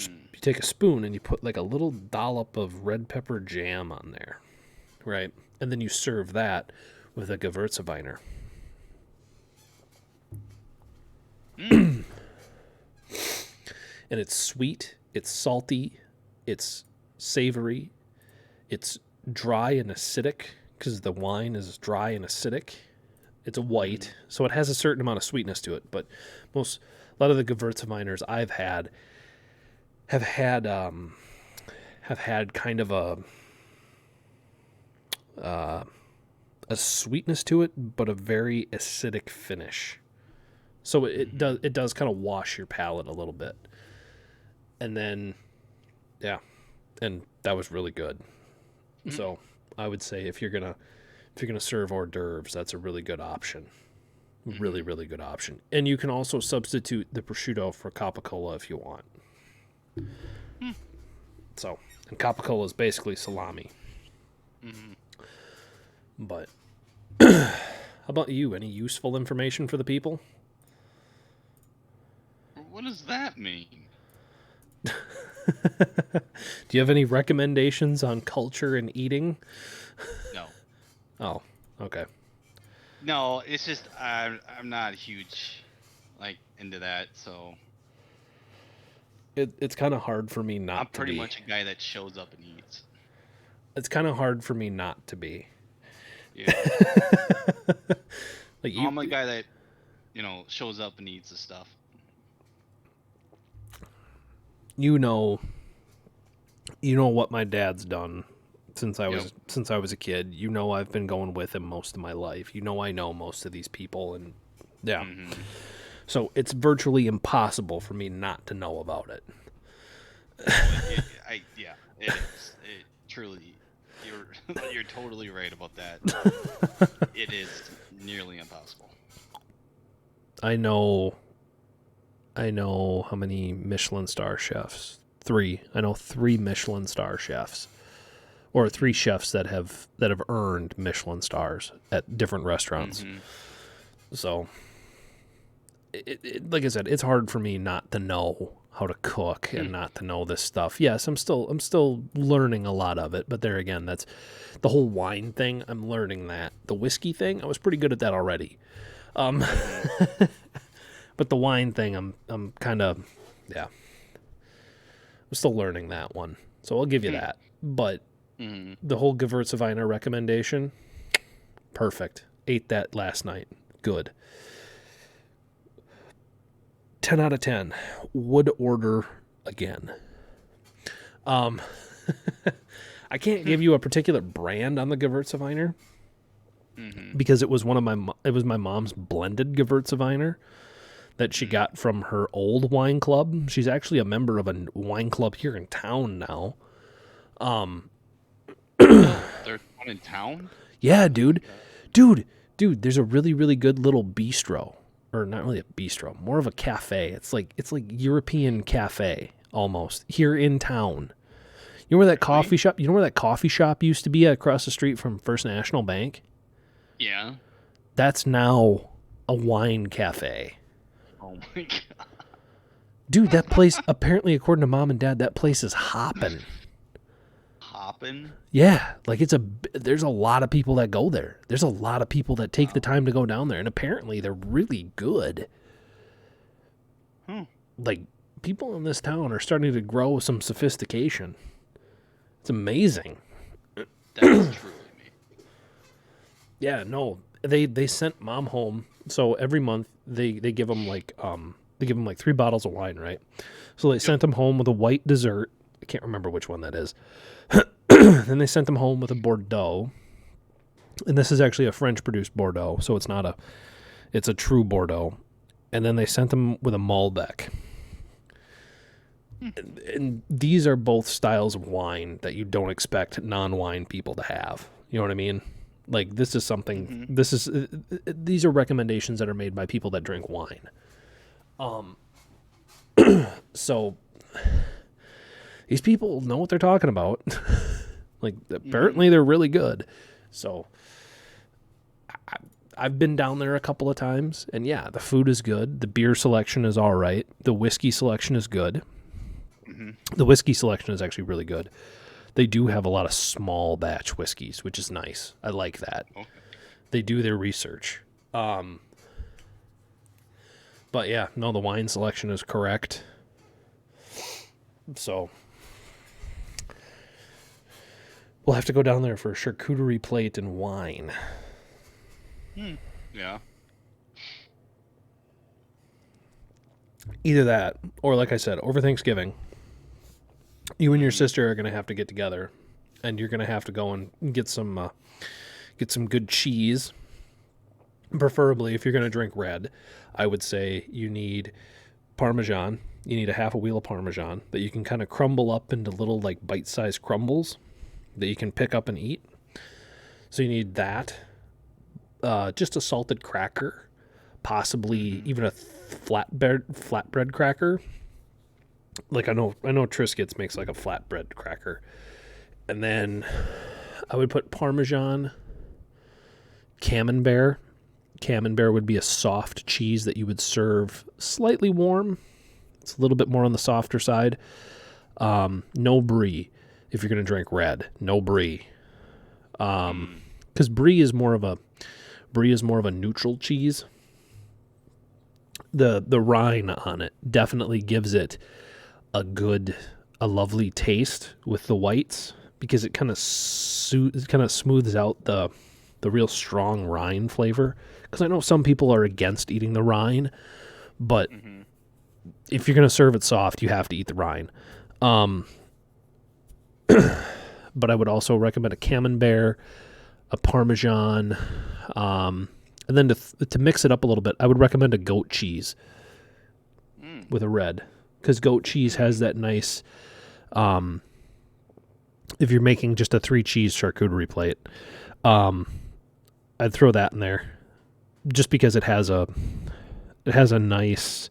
spoon and you put like a little dollop of red pepper jam on there, right? And then you serve that with a Gewürztraminer. And it's sweet, it's salty, it's savory, it's dry and acidic because the wine is dry and acidic. It's a white, so it has a certain amount of sweetness to it. But a lot of the Gewürztraminers I've had have had kind of a sweetness to it, but a very acidic finish. So it does kind of wash your palate a little bit. And then, yeah, and that was really good. Mm-hmm. So I would say if you're gonna serve hors d'oeuvres, that's a really good option. Really, really good option. And you can also substitute the prosciutto for capicola if you want. So, and capicola is basically salami. Mm-hmm. But how about you? Any useful information for the people? What does that mean? Do you have any recommendations on culture and eating? No. Oh, okay. No, it's just I'm not huge into that, so it's kind of hard for me not I'm to pretty be. much a guy that shows up and eats. It's kind of hard for me not to be. Yeah. Like I'm a guy that shows up and eats the stuff. You know what my dad's done since I was a kid. You know I've been going with him most of my life. You know I know most of these people, and yeah. Mm-hmm. So it's virtually impossible for me not to know about it. It is. It truly, you're totally right about that. It is nearly impossible. I know how many Michelin star chefs. 3. I know 3 Michelin star chefs, or 3 chefs that have earned Michelin stars at different restaurants. Mhm. So, like I said, it's hard for me not to know how to cook and not to know this stuff. Yes, I'm still learning a lot of it, but there again, that's the whole wine thing. I'm learning that. The whiskey thing, I was pretty good at that already. But the wine thing, I'm kind of, yeah. I'm still learning that one. So I'll give you that. But the whole Gewürztraminer recommendation, perfect. Ate that last night. Good. 10 out of 10. Would order again. I can't give you a particular brand on the Gewürztraminer because it was my mom's blended Gewürztraminer that she got from her old wine club. She's actually a member of a wine club here in town now. There's one in town? Yeah, dude, there's a really, really good little bistro. Or not really a bistro, more of a cafe. It's like European cafe almost here in town. You know where that coffee shop? You know where that coffee shop used to be across the street from First National Bank? Yeah. That's now a wine cafe. Oh my god. Dude, that place apparently, according to Mom and Dad, that place is hopping. Hopping? Yeah, like there's a lot of people that go there. There's a lot of people that take the time to go down there, and apparently they're really good. Like, people in this town are starting to grow some sophistication. It's amazing. That is truly me. Yeah, no, they sent Mom home. So every month they give them like 3 bottles of wine, right? So they sent them home with a white dessert. I can't remember which one that is. Then they sent them home with a Bordeaux. And this is actually a French-produced Bordeaux, so it's a true Bordeaux. And then they sent them with a Malbec. And these are both styles of wine that you don't expect non-wine people to have. You know what I mean? Like, this is something, these are recommendations that are made by people that drink wine. So these people know what they're talking about. Like, apparently they're really good. So I've been down there a couple of times, and yeah, the food is good. The beer selection is all right. The whiskey selection is good. The whiskey selection is actually really good. They do have a lot of small batch whiskeys, which is nice. I like that. Okay. They do their research. But yeah, no, the wine selection is correct. So we'll have to go down there for a charcuterie plate and wine. Yeah. Either that, or like I said, over Thanksgiving, you and your sister are going to have to get together, and you're going to have to go and get some good cheese. Preferably, if you're going to drink red, I would say you need Parmesan. You need a half a wheel of Parmesan that you can kind of crumble up into little, like, bite-sized crumbles that you can pick up and eat. So you need that. Just a salted cracker, possibly even a flatbread cracker. Like, I know Triscuits makes like a flatbread cracker. And then I would put Parmesan, Camembert. Camembert would be a soft cheese that you would serve slightly warm. It's a little bit more on the softer side. No Brie if you're going to drink red. No Brie. Because Brie is more of a neutral cheese. The rind on it definitely gives it a lovely taste with the whites, because it kind of smooths out the real strong rind flavor. Because I know some people are against eating the rind, but if you're going to serve it soft, you have to eat the rind. But I would also recommend a Camembert, a Parmesan, and then to mix it up a little bit, I would recommend a goat cheese with a red, because goat cheese has that nice, if you're making just a 3-cheese charcuterie plate, I'd throw that in there just because it has a nice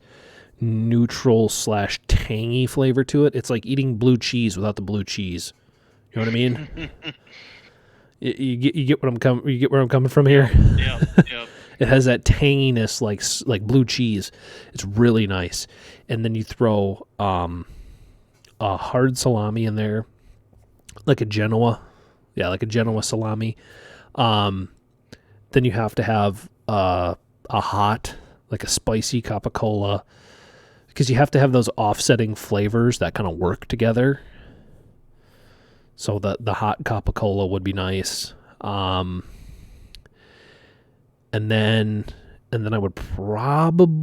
neutral / tangy flavor to it. It's like eating blue cheese without the blue cheese. You know what I mean? You get what you get where I'm coming from here. Yep. It has that tanginess like blue cheese. It's really nice. And then you throw a hard salami in there, like a Genoa. Yeah, like a Genoa salami. Then you have to have a hot, like a spicy capicola, because you have to have those offsetting flavors that kind of work together. So the hot capicola would be nice. And then I would probably,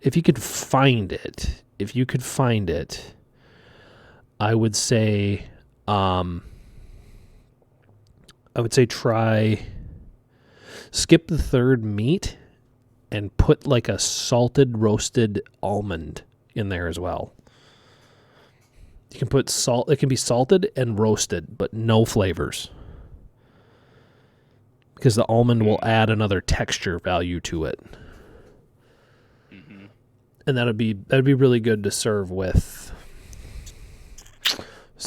if you could find it, I would say try skip the third meat and put like a salted roasted almond in there as well. You can put salt. It can be salted and roasted, but no flavors, because the almond will add another texture value to it. Mm-hmm. And that'd be really good to serve with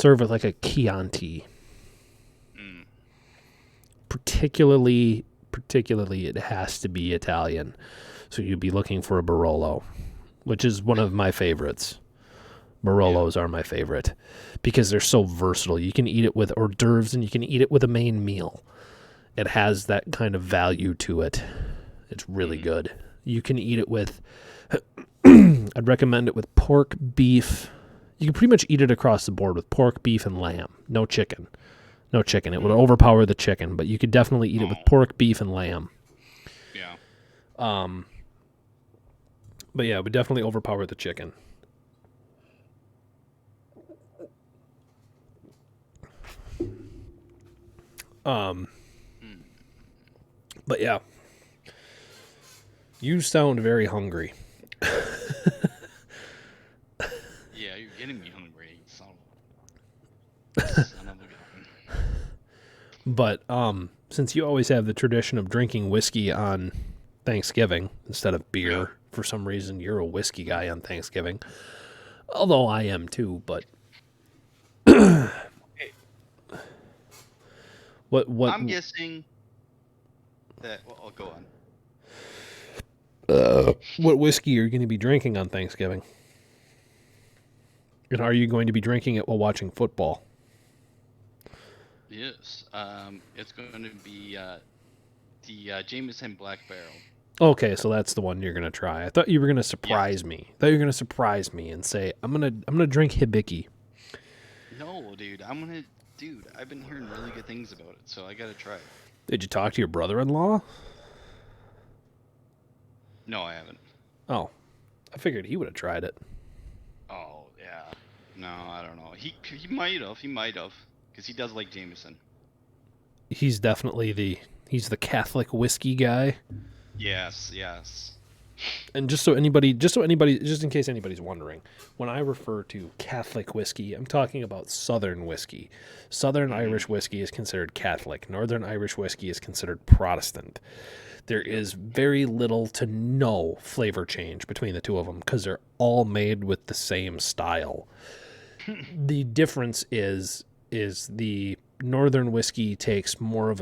like a Chianti. Particularly it has to be Italian. So you'd be looking for a Barolo, which is one of my favorites. Barolos are my favorite because they're so versatile. You can eat it with hors d'oeuvres and you can eat it with a main meal. It has that kind of value to it. It's really good. You can eat it with, I'd recommend it with pork, beef. You can pretty much eat it across the board with pork, beef, and lamb. No chicken. It would overpower the chicken, but you could definitely eat it with pork, beef, and lamb. Yeah. But yeah, it would definitely overpower the chicken. But yeah, you sound very hungry. Yeah, you're getting me hungry. Son of a gun. But since you always have the tradition of drinking whiskey on Thanksgiving instead of beer, for some reason you're a whiskey guy on Thanksgiving. Although I am too, but what I'm guessing that. Well, I'll go on. what whiskey are you going to be drinking on Thanksgiving? And are you going to be drinking it while watching football? Yes. It's going to be the Jameson Black Barrel. Okay, so that's the one you're going to try. I thought you were going to surprise me. I thought you were going to surprise me and say, I'm going to drink Hibiki. No, dude. Dude, I've been hearing really good things about it, so I got to try it. Did you talk to your brother-in-law? No, I haven't. Oh, I figured he would have tried it. Oh, yeah. No, I don't know. He might have. Because he does like Jameson. He's definitely he's the Catholic whiskey guy. Yes. And just in case anybody's wondering, when I refer to Catholic whiskey, I'm talking about Southern whiskey. Southern Irish whiskey is considered Catholic. Northern Irish whiskey is considered Protestant. There is very little to no flavor change between the two of them because they're all made with the same style. The difference is the Northern whiskey takes more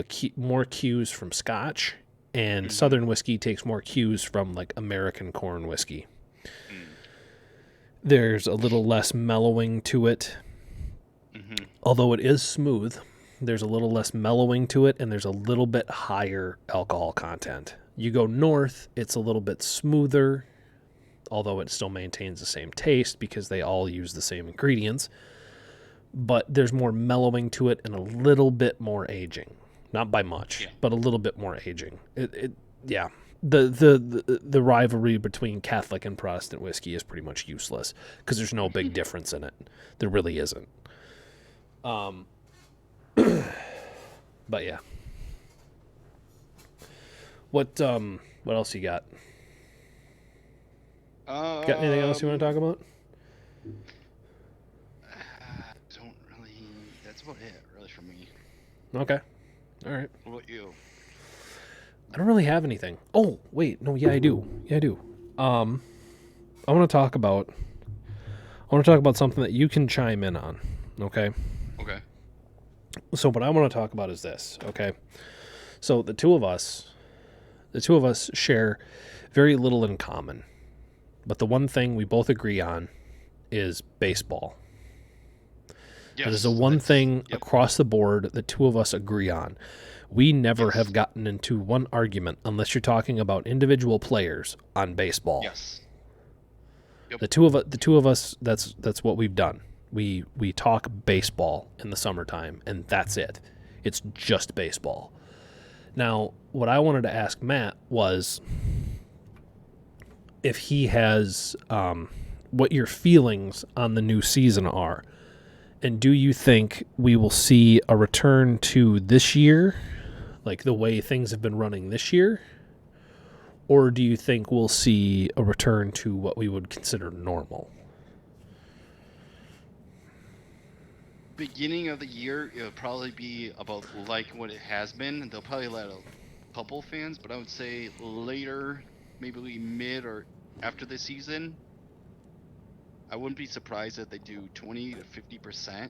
cues from Scotch, and Southern whiskey takes more cues from like American corn whiskey. There's a little less mellowing to it. Although it is smooth, there's a little less mellowing to it, and there's a little bit higher alcohol content. You go north, it's a little bit smoother, although it still maintains the same taste because they all use the same ingredients. But there's more mellowing to it and a little bit more aging. Not by much, but a little bit more aging. The rivalry between Catholic and Protestant whiskey is pretty much useless because there's no big difference in it. There really isn't. But yeah. What else you got? Got anything else you want to talk about? Don't really. That's about it, really, for me. Okay. All right. What about you? I don't really have anything. Oh, wait. No, yeah, I do. Yeah, I do. I want to talk about something that you can chime in on, okay? Okay. So what I want to talk about is this, okay? So the two of us share very little in common. But the one thing we both agree on is baseball. Yes, That is the one thing yep. across the board the two of us agree on. We never have gotten into one argument, unless you're talking about individual players, on baseball. Yes. Yep. The two of us, that's what we've done. We talk baseball in the summertime, and that's it. It's just baseball. Now, what I wanted to ask Matt was if he has what your feelings on the new season are. And do you think we will see a return to this year, like the way things have been running this year? Or do you think we'll see a return to what we would consider normal? Beginning of the year, it'll probably be about like what it has been. They'll probably let a couple fans, but I would say later, maybe mid or after the season, I wouldn't be surprised if they do 20 to 50%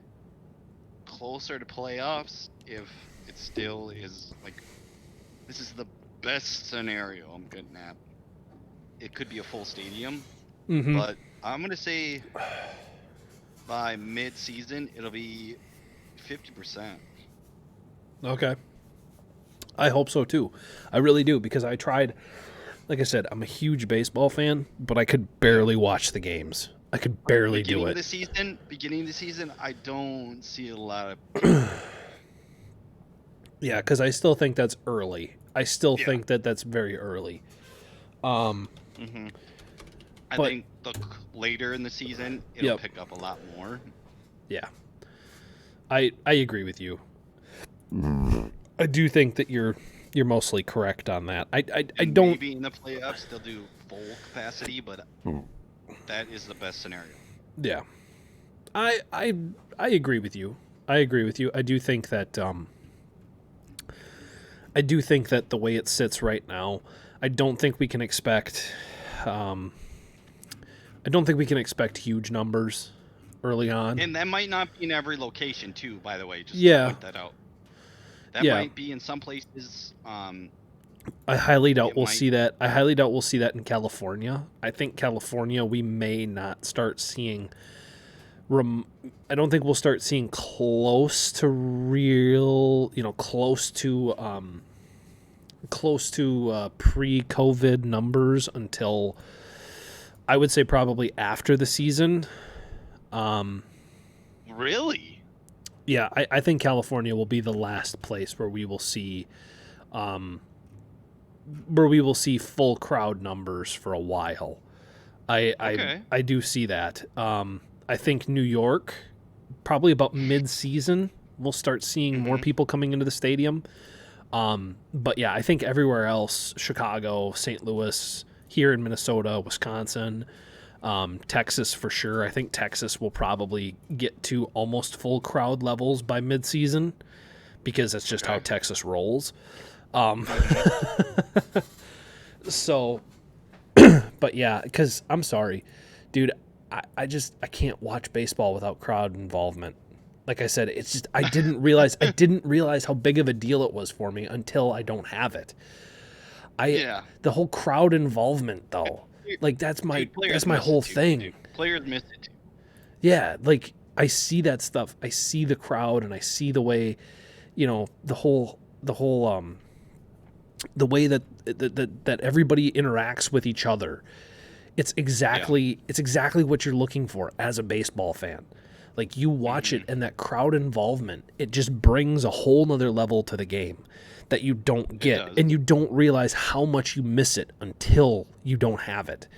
closer to playoffs if it still is like, this is the best scenario I'm getting at. It could be a full stadium, but I'm going to say by mid-season, it'll be 50%. Okay. I hope so too. I really do, because I tried, like I said, I'm a huge baseball fan, but I could barely watch the games. I could barely do it. Beginning of the season, I don't see a lot of... Yeah, because I still think that's early. I still think that's very early. I think later in the season, it'll pick up a lot more. Yeah. I agree with you. I do think that you're mostly correct on that. I don't... Maybe in the playoffs, they'll do full capacity, but that is the best scenario. Yeah. I agree with you. I do think that the way it sits right now, I don't think we can expect huge numbers early on. And that might not be in every location too, by the way, just to point that out. That might be in some places. I highly doubt we'll see that. I highly doubt we'll see that in California. I think California, we may not start seeing. I don't think we'll start seeing close to real, close to pre-COVID numbers until I would say probably after the season. Really? Yeah, I think California will be the last place where we will see full crowd numbers for a while. I do see that. I think New York, probably about mid-season, we'll start seeing more people coming into the stadium. But yeah, I think everywhere else, Chicago, St. Louis, here in Minnesota, Wisconsin, Texas for sure. I think Texas will probably get to almost full crowd levels by mid-season because that's just how Texas rolls. So, but yeah, because I'm sorry, dude, I can't watch baseball without crowd involvement. Like I said, it's just I didn't realize how big of a deal it was for me until I don't have it. The whole crowd involvement though, like that's my whole thing. Dude. Players miss it too. Yeah, like I see that stuff. I see the crowd and I see the way, the whole the way that everybody interacts with each other. It's exactly what you're looking for as a baseball fan. Like you watch it and that crowd involvement, it just brings a whole nother level to the game that you don't get, and you don't realize how much you miss it until you don't have it.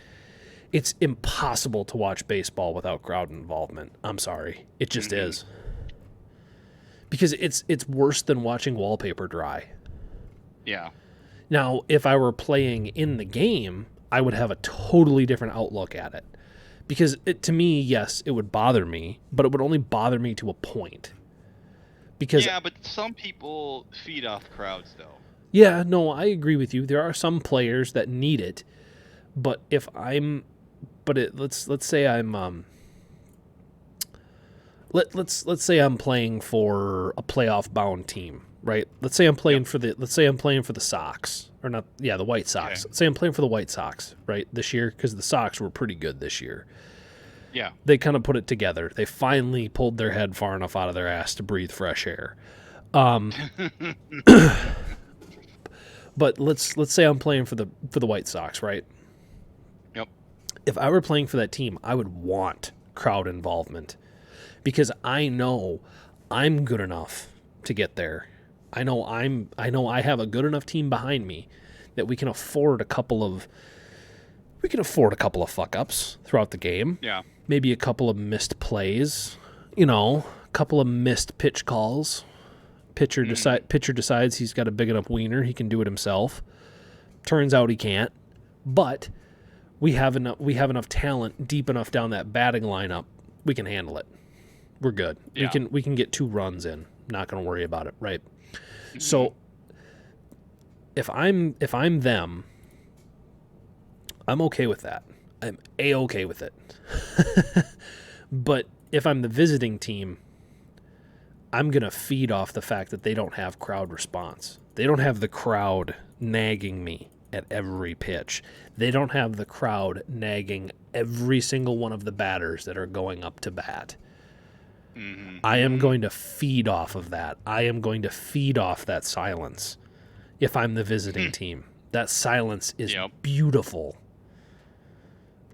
It's impossible to watch baseball without crowd involvement. I'm sorry. It just is. Because it's worse than watching wallpaper dry. Yeah. Now, if I were playing in the game, I would have a totally different outlook at it. Because to me, yes, it would bother me, but it would only bother me to a point. Because yeah, but some people feed off crowds, though. Yeah, no, I agree with you. There are some players that need it, but let's say I'm let's say I'm playing for a playoff bound team, right? Let's say I'm playing for the Sox, or not, yeah, the White Sox. Okay. Let's say I'm playing for the White Sox, right, this year, because the Sox were pretty good this year. Yeah. They kind of put it together. They finally pulled their head far enough out of their ass to breathe fresh air. But let's say I'm playing for the White Sox, right? Yep. If I were playing for that team, I would want crowd involvement because I know I'm good enough to get there. I know I have a good enough team behind me that we can afford a couple of fuck ups throughout the game. Yeah. Maybe a couple of missed plays, a couple of missed pitch calls. Pitcher decides he's got a big enough wiener, he can do it himself. Turns out he can't. But we have enough talent deep enough down that batting lineup. We can handle it. We're good. Yeah. We can get 2 runs in. Not going to worry about it, right? So if I'm them, I'm okay with that. I'm A-okay with it. But if I'm the visiting team, I'm going to feed off the fact that they don't have crowd response. They don't have the crowd nagging me at every pitch. They don't have the crowd nagging every single one of the batters that are going up to bat. Mm-hmm. I am going to feed off of that. I am going to feed off that silence if I'm the visiting team. That silence is beautiful.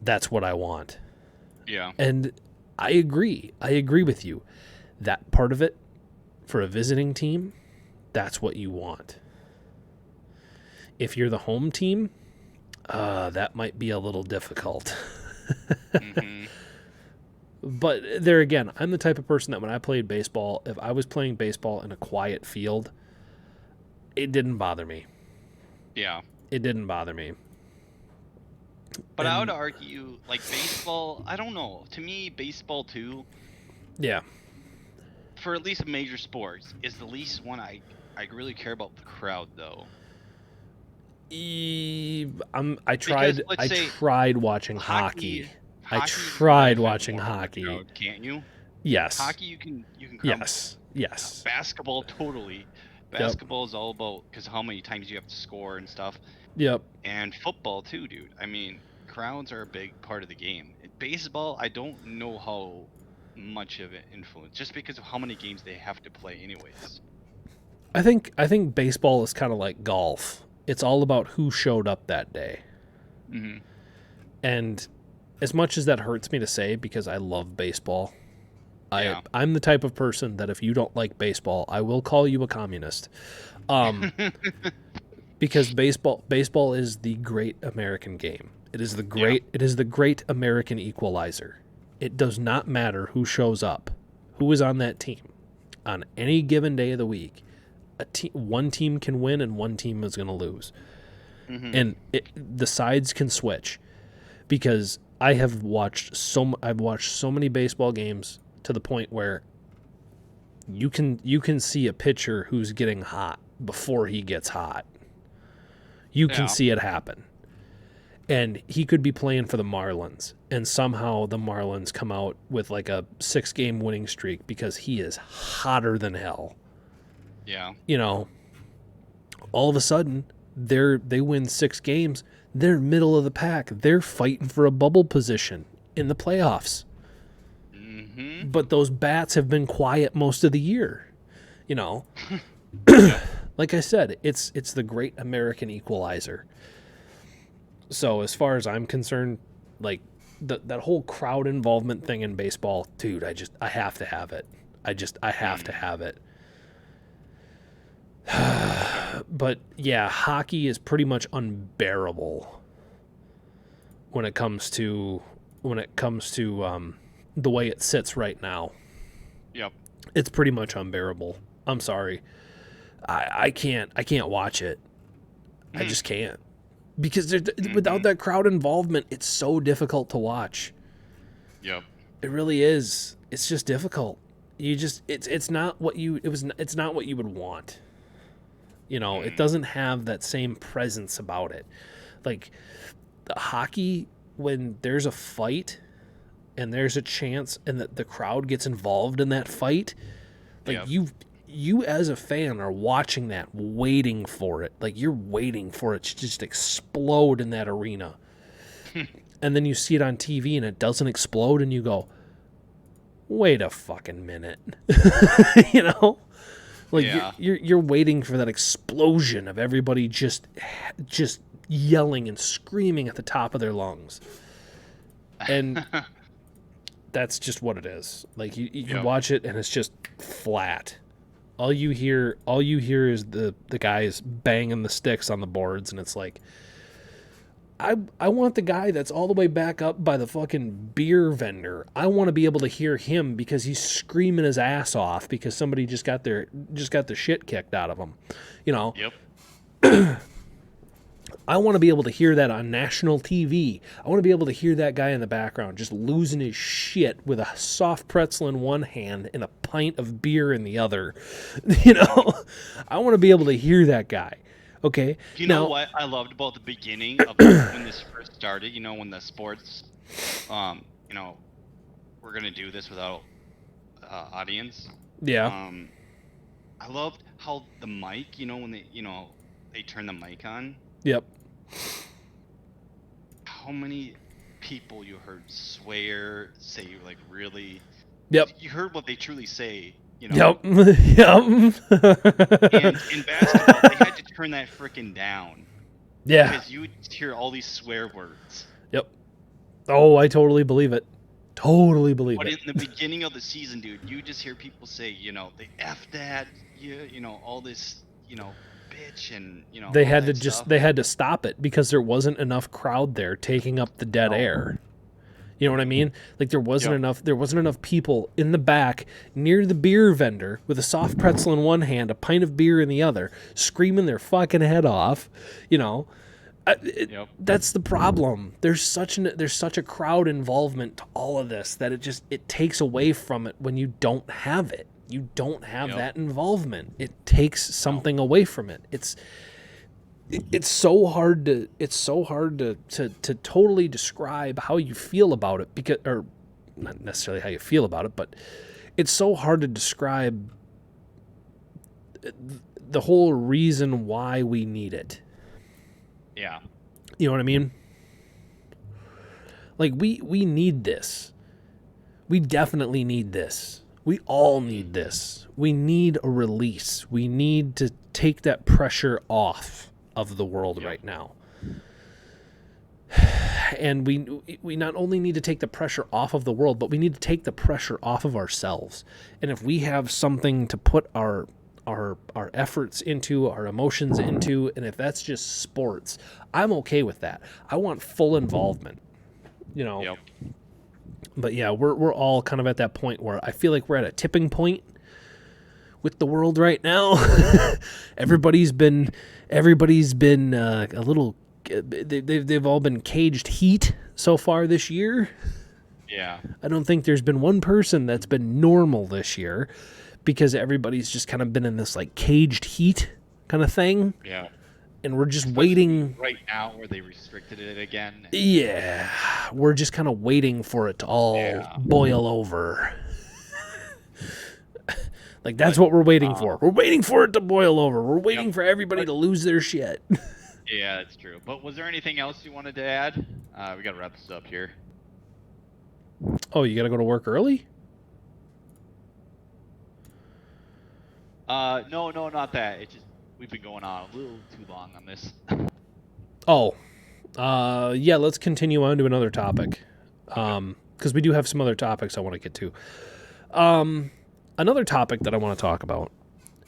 That's what I want. Yeah. And I agree. I agree with you. That part of it, for a visiting team, that's what you want. If you're the home team, that might be a little difficult. Mm-hmm. But there again, I'm the type of person that when I played baseball, if I was playing baseball in a quiet field, it didn't bother me. Yeah. It didn't bother me. But I would argue, like, baseball, I don't know. To me, baseball, too, Yeah. for at least major sports, is the least one I really care about the crowd, though. I tried watching hockey. I tried watching hockey. Crowd, can't you? Yes. Hockey, you can crowd. Yes. Basketball, totally. Basketball is all about because how many times you have to score and stuff. Yep. And football too, dude. I mean, crowds are a big part of the game. Baseball, I don't know how much of an influence, just because of how many games they have to play, anyways. I think baseball is kind of like golf. It's all about who showed up that day. Mm-hmm. And as much as that hurts me to say, because I love baseball, Yeah. I'm the type of person that if you don't like baseball, I will call you a communist. Because baseball is the great American game. It is the great American equalizer. It does not matter who shows up, who is on that team. On any given day of the week, one team can win and one team is going to lose. Mm-hmm. And the sides can switch, because I've watched so many baseball games to the point where you can see a pitcher who's getting hot before he gets hot. You can see it happen. And he could be playing for the Marlins, and somehow the Marlins come out with like a 6-game winning streak because he is hotter than hell. Yeah. All of a sudden they win 6 games. They're middle of the pack. They're fighting for a bubble position in the playoffs. Mm-hmm. But those bats have been quiet most of the year. Like I said, it's the great American equalizer. So as far as I'm concerned, like that whole crowd involvement thing in baseball, dude, I have to have it. I have to have it. But yeah, hockey is pretty much unbearable when it comes to the way it sits right now. Yep. It's pretty much unbearable. I'm sorry. I can't watch it. I just can't. Because without that crowd involvement, it's so difficult to watch. Yep. It really is. It's just difficult. It's not what you would want. You know, it doesn't have that same presence about it. Like the hockey, when there's a fight and there's a chance and the crowd gets involved in that fight, like you as a fan are watching that, waiting for it. Like you're waiting for it to just explode in that arena. And then you see it on TV and it doesn't explode and you go, wait a fucking minute. You know? Like you're waiting for that explosion of everybody just yelling and screaming at the top of their lungs. And that's just what it is. Like you watch it and it's just flat. All you hear is the guys banging the sticks on the boards, and it's like, I want the guy that's all the way back up by the fucking beer vendor. I want to be able to hear him because he's screaming his ass off because somebody just got the shit kicked out of him. You know? Yep. I want to be able to hear that on national TV. I want to be able to hear that guy in the background just losing his shit with a soft pretzel in one hand and a pint of beer in the other. You know? I want to be able to hear that guy. Okay. You know what I loved about the beginning of when this first started, you know, when the sports, you know, we're going to do this without audience. Yeah. I loved how the mic, you know, when they turn the mic on. Yep. How many people you heard swear, say like really. Yep. You heard what they truly say. You know? Yep. Yep. And in basketball, they had to turn that frickin' down. Yeah. Because you would hear all these swear words. Yep. Oh, I totally believe it. Totally believe But it. in the beginning of the season, dude, you just hear people say, you know, they F that, you know, all this, you know, bitch, and, you know, They all had to that just stuff. they had to stop it because there wasn't enough crowd there taking up the dead air. You know what I mean? Like there wasn't enough people in the back near the beer vendor with a soft pretzel in one hand, a pint of beer in the other, screaming their fucking head off. You know, that's the problem. There's such a crowd involvement to all of this that it takes away from it when you don't have it. You don't have that involvement. It takes something away from it. It's so hard to totally describe how you feel about it, because, or not necessarily how you feel about it, but it's so hard to describe the whole reason why we need it. Yeah. You know what I mean? Like we need this. We definitely need this. We all need this. We need a release. We need to take that pressure off of the world right now. And we not only need to take the pressure off of the world, but we need to take the pressure off of ourselves. And if we have something to put our efforts into, our emotions into, and if that's just sports, I'm okay with that. I want full involvement, you know. Yep. But yeah, we're all kind of at that point where I feel like we're at a tipping point with the world right now. Everybody's been a little. They've all been caged heat so far this year. Yeah. I don't think there's been one person that's been normal this year, because everybody's just kind of been in this like caged heat kind of thing. Yeah. And we're just waiting right now where they restricted it again. Yeah, we're just kind of waiting for it to all boil over. Like that's what we're waiting for. We're waiting for it to boil over. We're waiting for everybody to lose their shit. Yeah, that's true. But was there anything else you wanted to add? We gotta wrap this up here. Oh, you gotta go to work early? No, not that. It's just we've been going on a little too long on this. Oh, yeah. Let's continue on to another topic, because we do have some other topics I want to get to. Another topic that I want to talk about,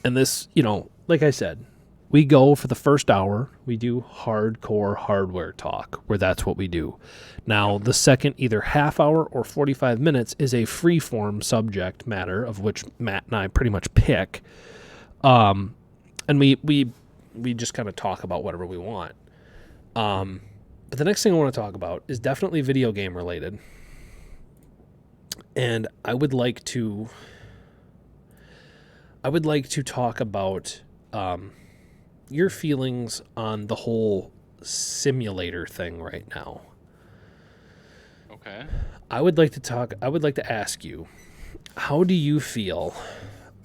and this, you know, like I said, we go for the first hour, we do hardcore hardware talk, where that's what we do. Now, the second either half hour or 45 minutes is a free-form subject matter, of which Matt and I pretty much pick. And we just kind of talk about whatever we want. But the next thing I want to talk about is definitely video game related. And I would like to talk about your feelings on the whole simulator thing right now. Okay. I would like to ask you, how do you feel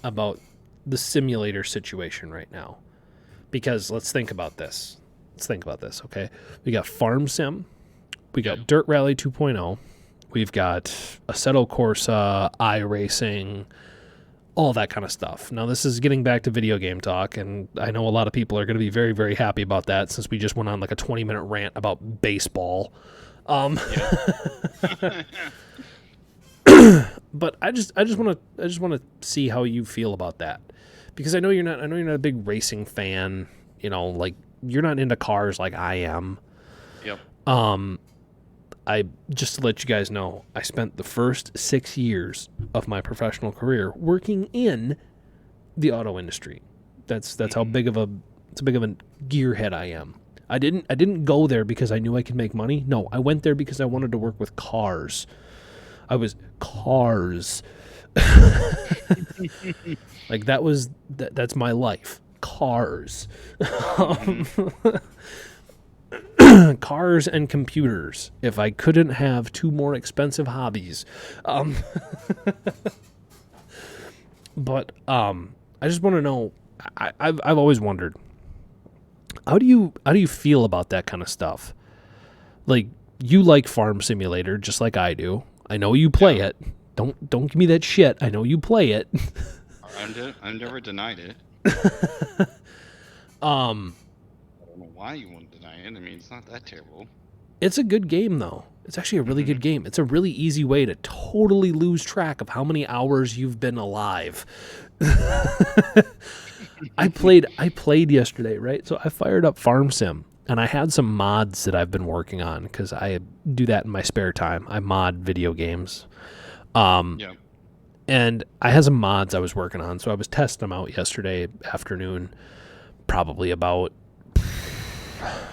about the simulator situation right now? Because let's think about this. Okay? We got Farm Sim. We got Dirt Rally 2.0. We've got Assetto Corsa, iRacing, all that kind of stuff. Now, this is getting back to video game talk, and I know a lot of people are going to be very, very happy about that since we just went on like a 20-minute rant about baseball. But I just want to see how you feel about that, because I know you're not a big racing fan. You know, like you're not into cars like I am. Yep. I just to let you guys know, I spent the first 6 years of my professional career working in the auto industry. That's how big of a gearhead I am. I didn't go there because I knew I could make money. No, I went there because I wanted to work with cars. Cars. Like that's my life. Cars. Cars and computers. If I couldn't have two more expensive hobbies. But I just want to know, I've always wondered, how do you feel about that kind of stuff? Like, you like Farm Simulator just like I do. I know you play it. Don't give me that shit. I know you play it. I've never denied it. I don't know why you wouldn't deny it. I mean, it's not that terrible. It's a good game, though. It's actually a really good game. It's a really easy way to totally lose track of how many hours you've been alive. I played yesterday, right? So I fired up Farm Sim, and I had some mods that I've been working on because I do that in my spare time. I mod video games. Yeah. And I had some mods I was working on, so I was testing them out yesterday afternoon, probably about, I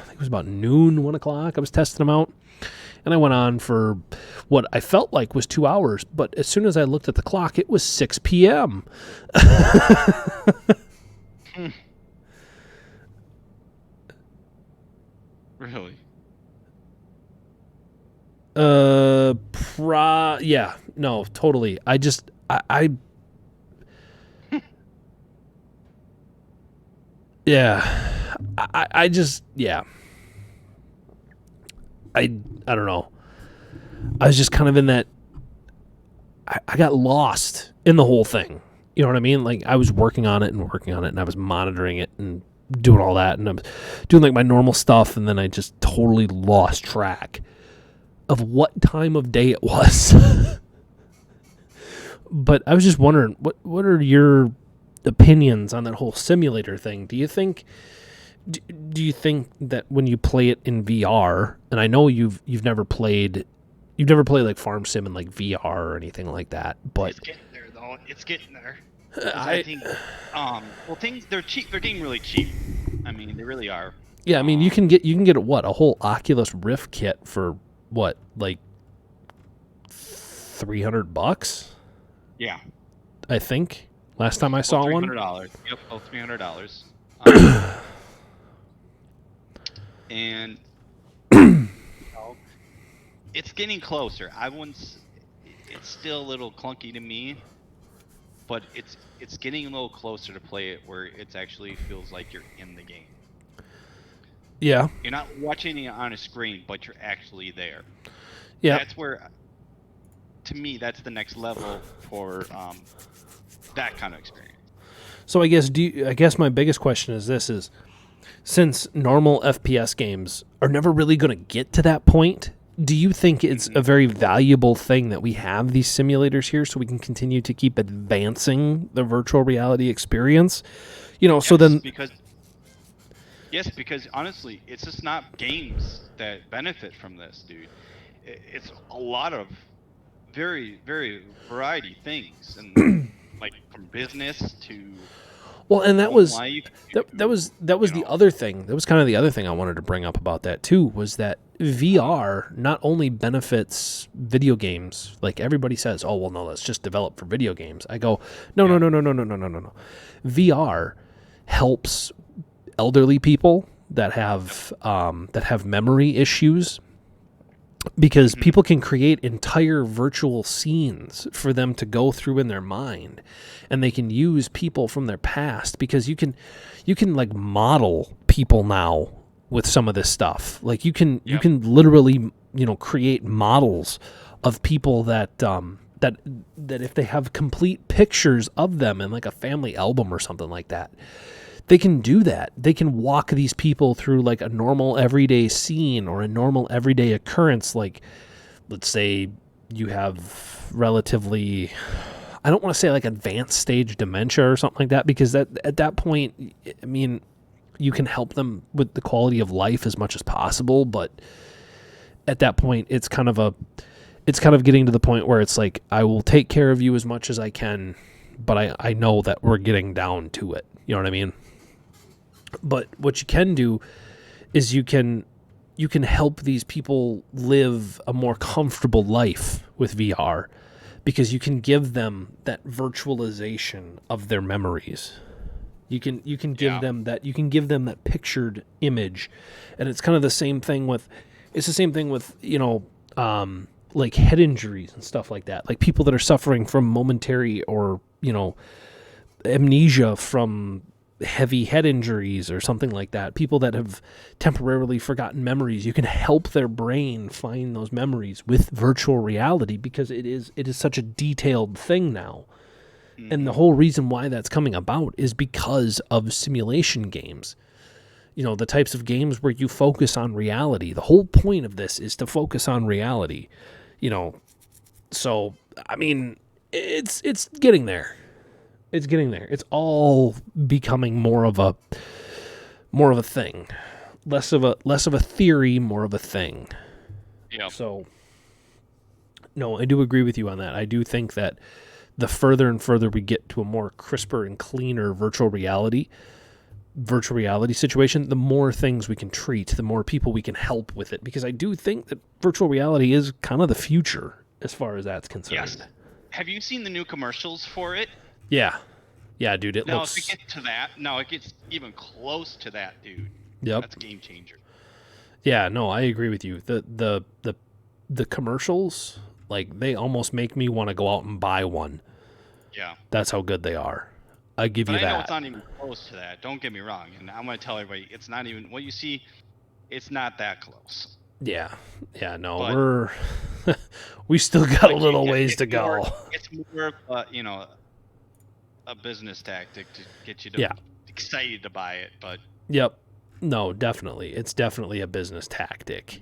think it was about noon, 1 o'clock. I was testing them out, and I went on for what I felt like was 2 hours, but as soon as I looked at the clock, it was 6 p.m. Really? Yeah, no, totally. I yeah, I just, yeah. I don't know. I was just kind of in that, I got lost in the whole thing. You know what I mean? Like, I was working on it, and I was monitoring it and doing all that, and I was doing like my normal stuff, and then I just totally lost track of what time of day it was. But I was just wondering, what are your opinions on that whole simulator thing? Do you think that when you play it in VR, and I know you've never played like Farm Sim in like VR or anything like that, but It's getting there though. It's getting there. I think well, things, they're cheap. They're getting really cheap. I mean, they really are. yeah, I mean, you can get a whole Oculus Rift kit for what, like $300? Yeah. I think last time I saw one. $300. Yep. Oh, $300. And you know, it's getting closer. It's still a little clunky to me, but it's getting a little closer to play it where it actually feels like you're in the game. Yeah. You're not watching it on a screen, but you're actually there. Yeah. That's where, to me, that's the next level for that kind of experience. So I guess my biggest question is this: is since normal FPS games are never really going to get to that point, do you think it's a very valuable thing that we have these simulators here so we can continue to keep advancing the virtual reality experience? You know, so then because honestly, it's just not games that benefit from this, dude. It's a lot of very, very variety things, and like from business to and that was life. that was the other thing. That was kind of the other thing I wanted to bring up about that too, was that VR not only benefits video games, like everybody says, oh well, no, let's just develop for video games. I go, no. VR helps elderly people that have memory issues, because people can create entire virtual scenes for them to go through in their mind, and they can use people from their past, because you can like model people now with some of this stuff. Like you can literally, create models of people that that if they have complete pictures of them in like a family album or something like that, they can do that. They can walk these people through like a normal everyday scene or a normal everyday occurrence. Like, let's say you have relatively, I don't want to say like advanced stage dementia or something like that, because at that point, I mean, you can help them with the quality of life as much as possible. But at that point, it's kind of getting to the point where it's like, I will take care of you as much as I can, but I know that we're getting down to it. You know what I mean? But what you can do is you can help these people live a more comfortable life with VR, because you can give them that virtualization of their memories. You can give them that pictured image, and it's kind of the same thing with like head injuries and stuff like that. Like people that are suffering from momentary or amnesia from heavy head injuries or something like that. People that have temporarily forgotten memories, you can help their brain find those memories with virtual reality, because it is such a detailed thing now. And the whole reason why that's coming about is because of simulation games. The types of games where you focus on reality. The whole point of this is to focus on reality. So I mean, it's getting there. It's getting there. It's all becoming more of a thing, less of a theory, more of a thing. Yeah. So, no, I do agree with you on that. I do think that the further and further we get to a more crisper and cleaner virtual reality situation, the more things we can treat, the more people we can help with it. Because I do think that virtual reality is kind of the future as far as that's concerned. Yes. Have you seen the new commercials for it? Yeah, dude. It Now, looks. if it gets to that, it gets even close to that, dude. Yep. That's a game changer. Yeah, no, I agree with you. The commercials, like, they almost make me want to go out and buy one. Yeah. That's how good they are. I give you But I know that. it's not even close to that. Don't get me wrong. And I'm going to tell everybody, it's not even what you see. It's not that close. Yeah, no, But- we still got a little ways to go. It's more, a business tactic to get you to excited to buy it. But Yep. No, definitely. It's definitely a business tactic.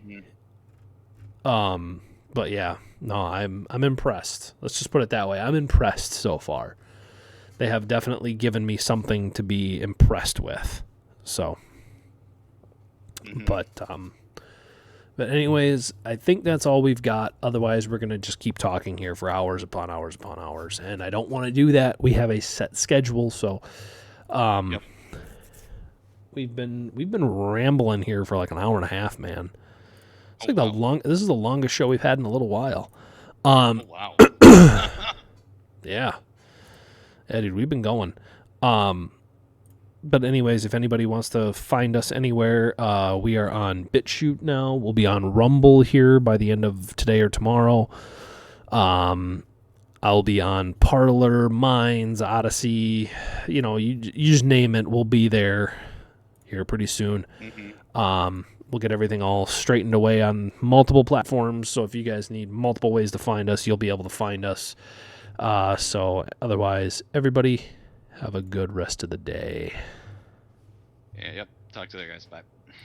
But yeah, no, I'm impressed. Let's just put it that way. I'm impressed so far. They have definitely given me something to be impressed with. So, but anyways, I think that's all we've got. Otherwise, we're going to just keep talking here for hours upon hours upon hours. And I don't want to do that. We have a set schedule. So, we've been rambling here for like an hour and a half, man. It's this is the longest show we've had in a little while. wow. Yeah. Yeah, dude, we've been going. But anyways, if anybody wants to find us anywhere, we are on BitChute now. We'll be on Rumble here by the end of today or tomorrow. I'll be on Parler, Minds, Odyssey. You just name it. We'll be there here pretty soon. We'll get everything all straightened away on multiple platforms. So if you guys need multiple ways to find us, you'll be able to find us. So otherwise, everybody have a good rest of the day. Yeah, yep. Talk to you later, guys. Bye.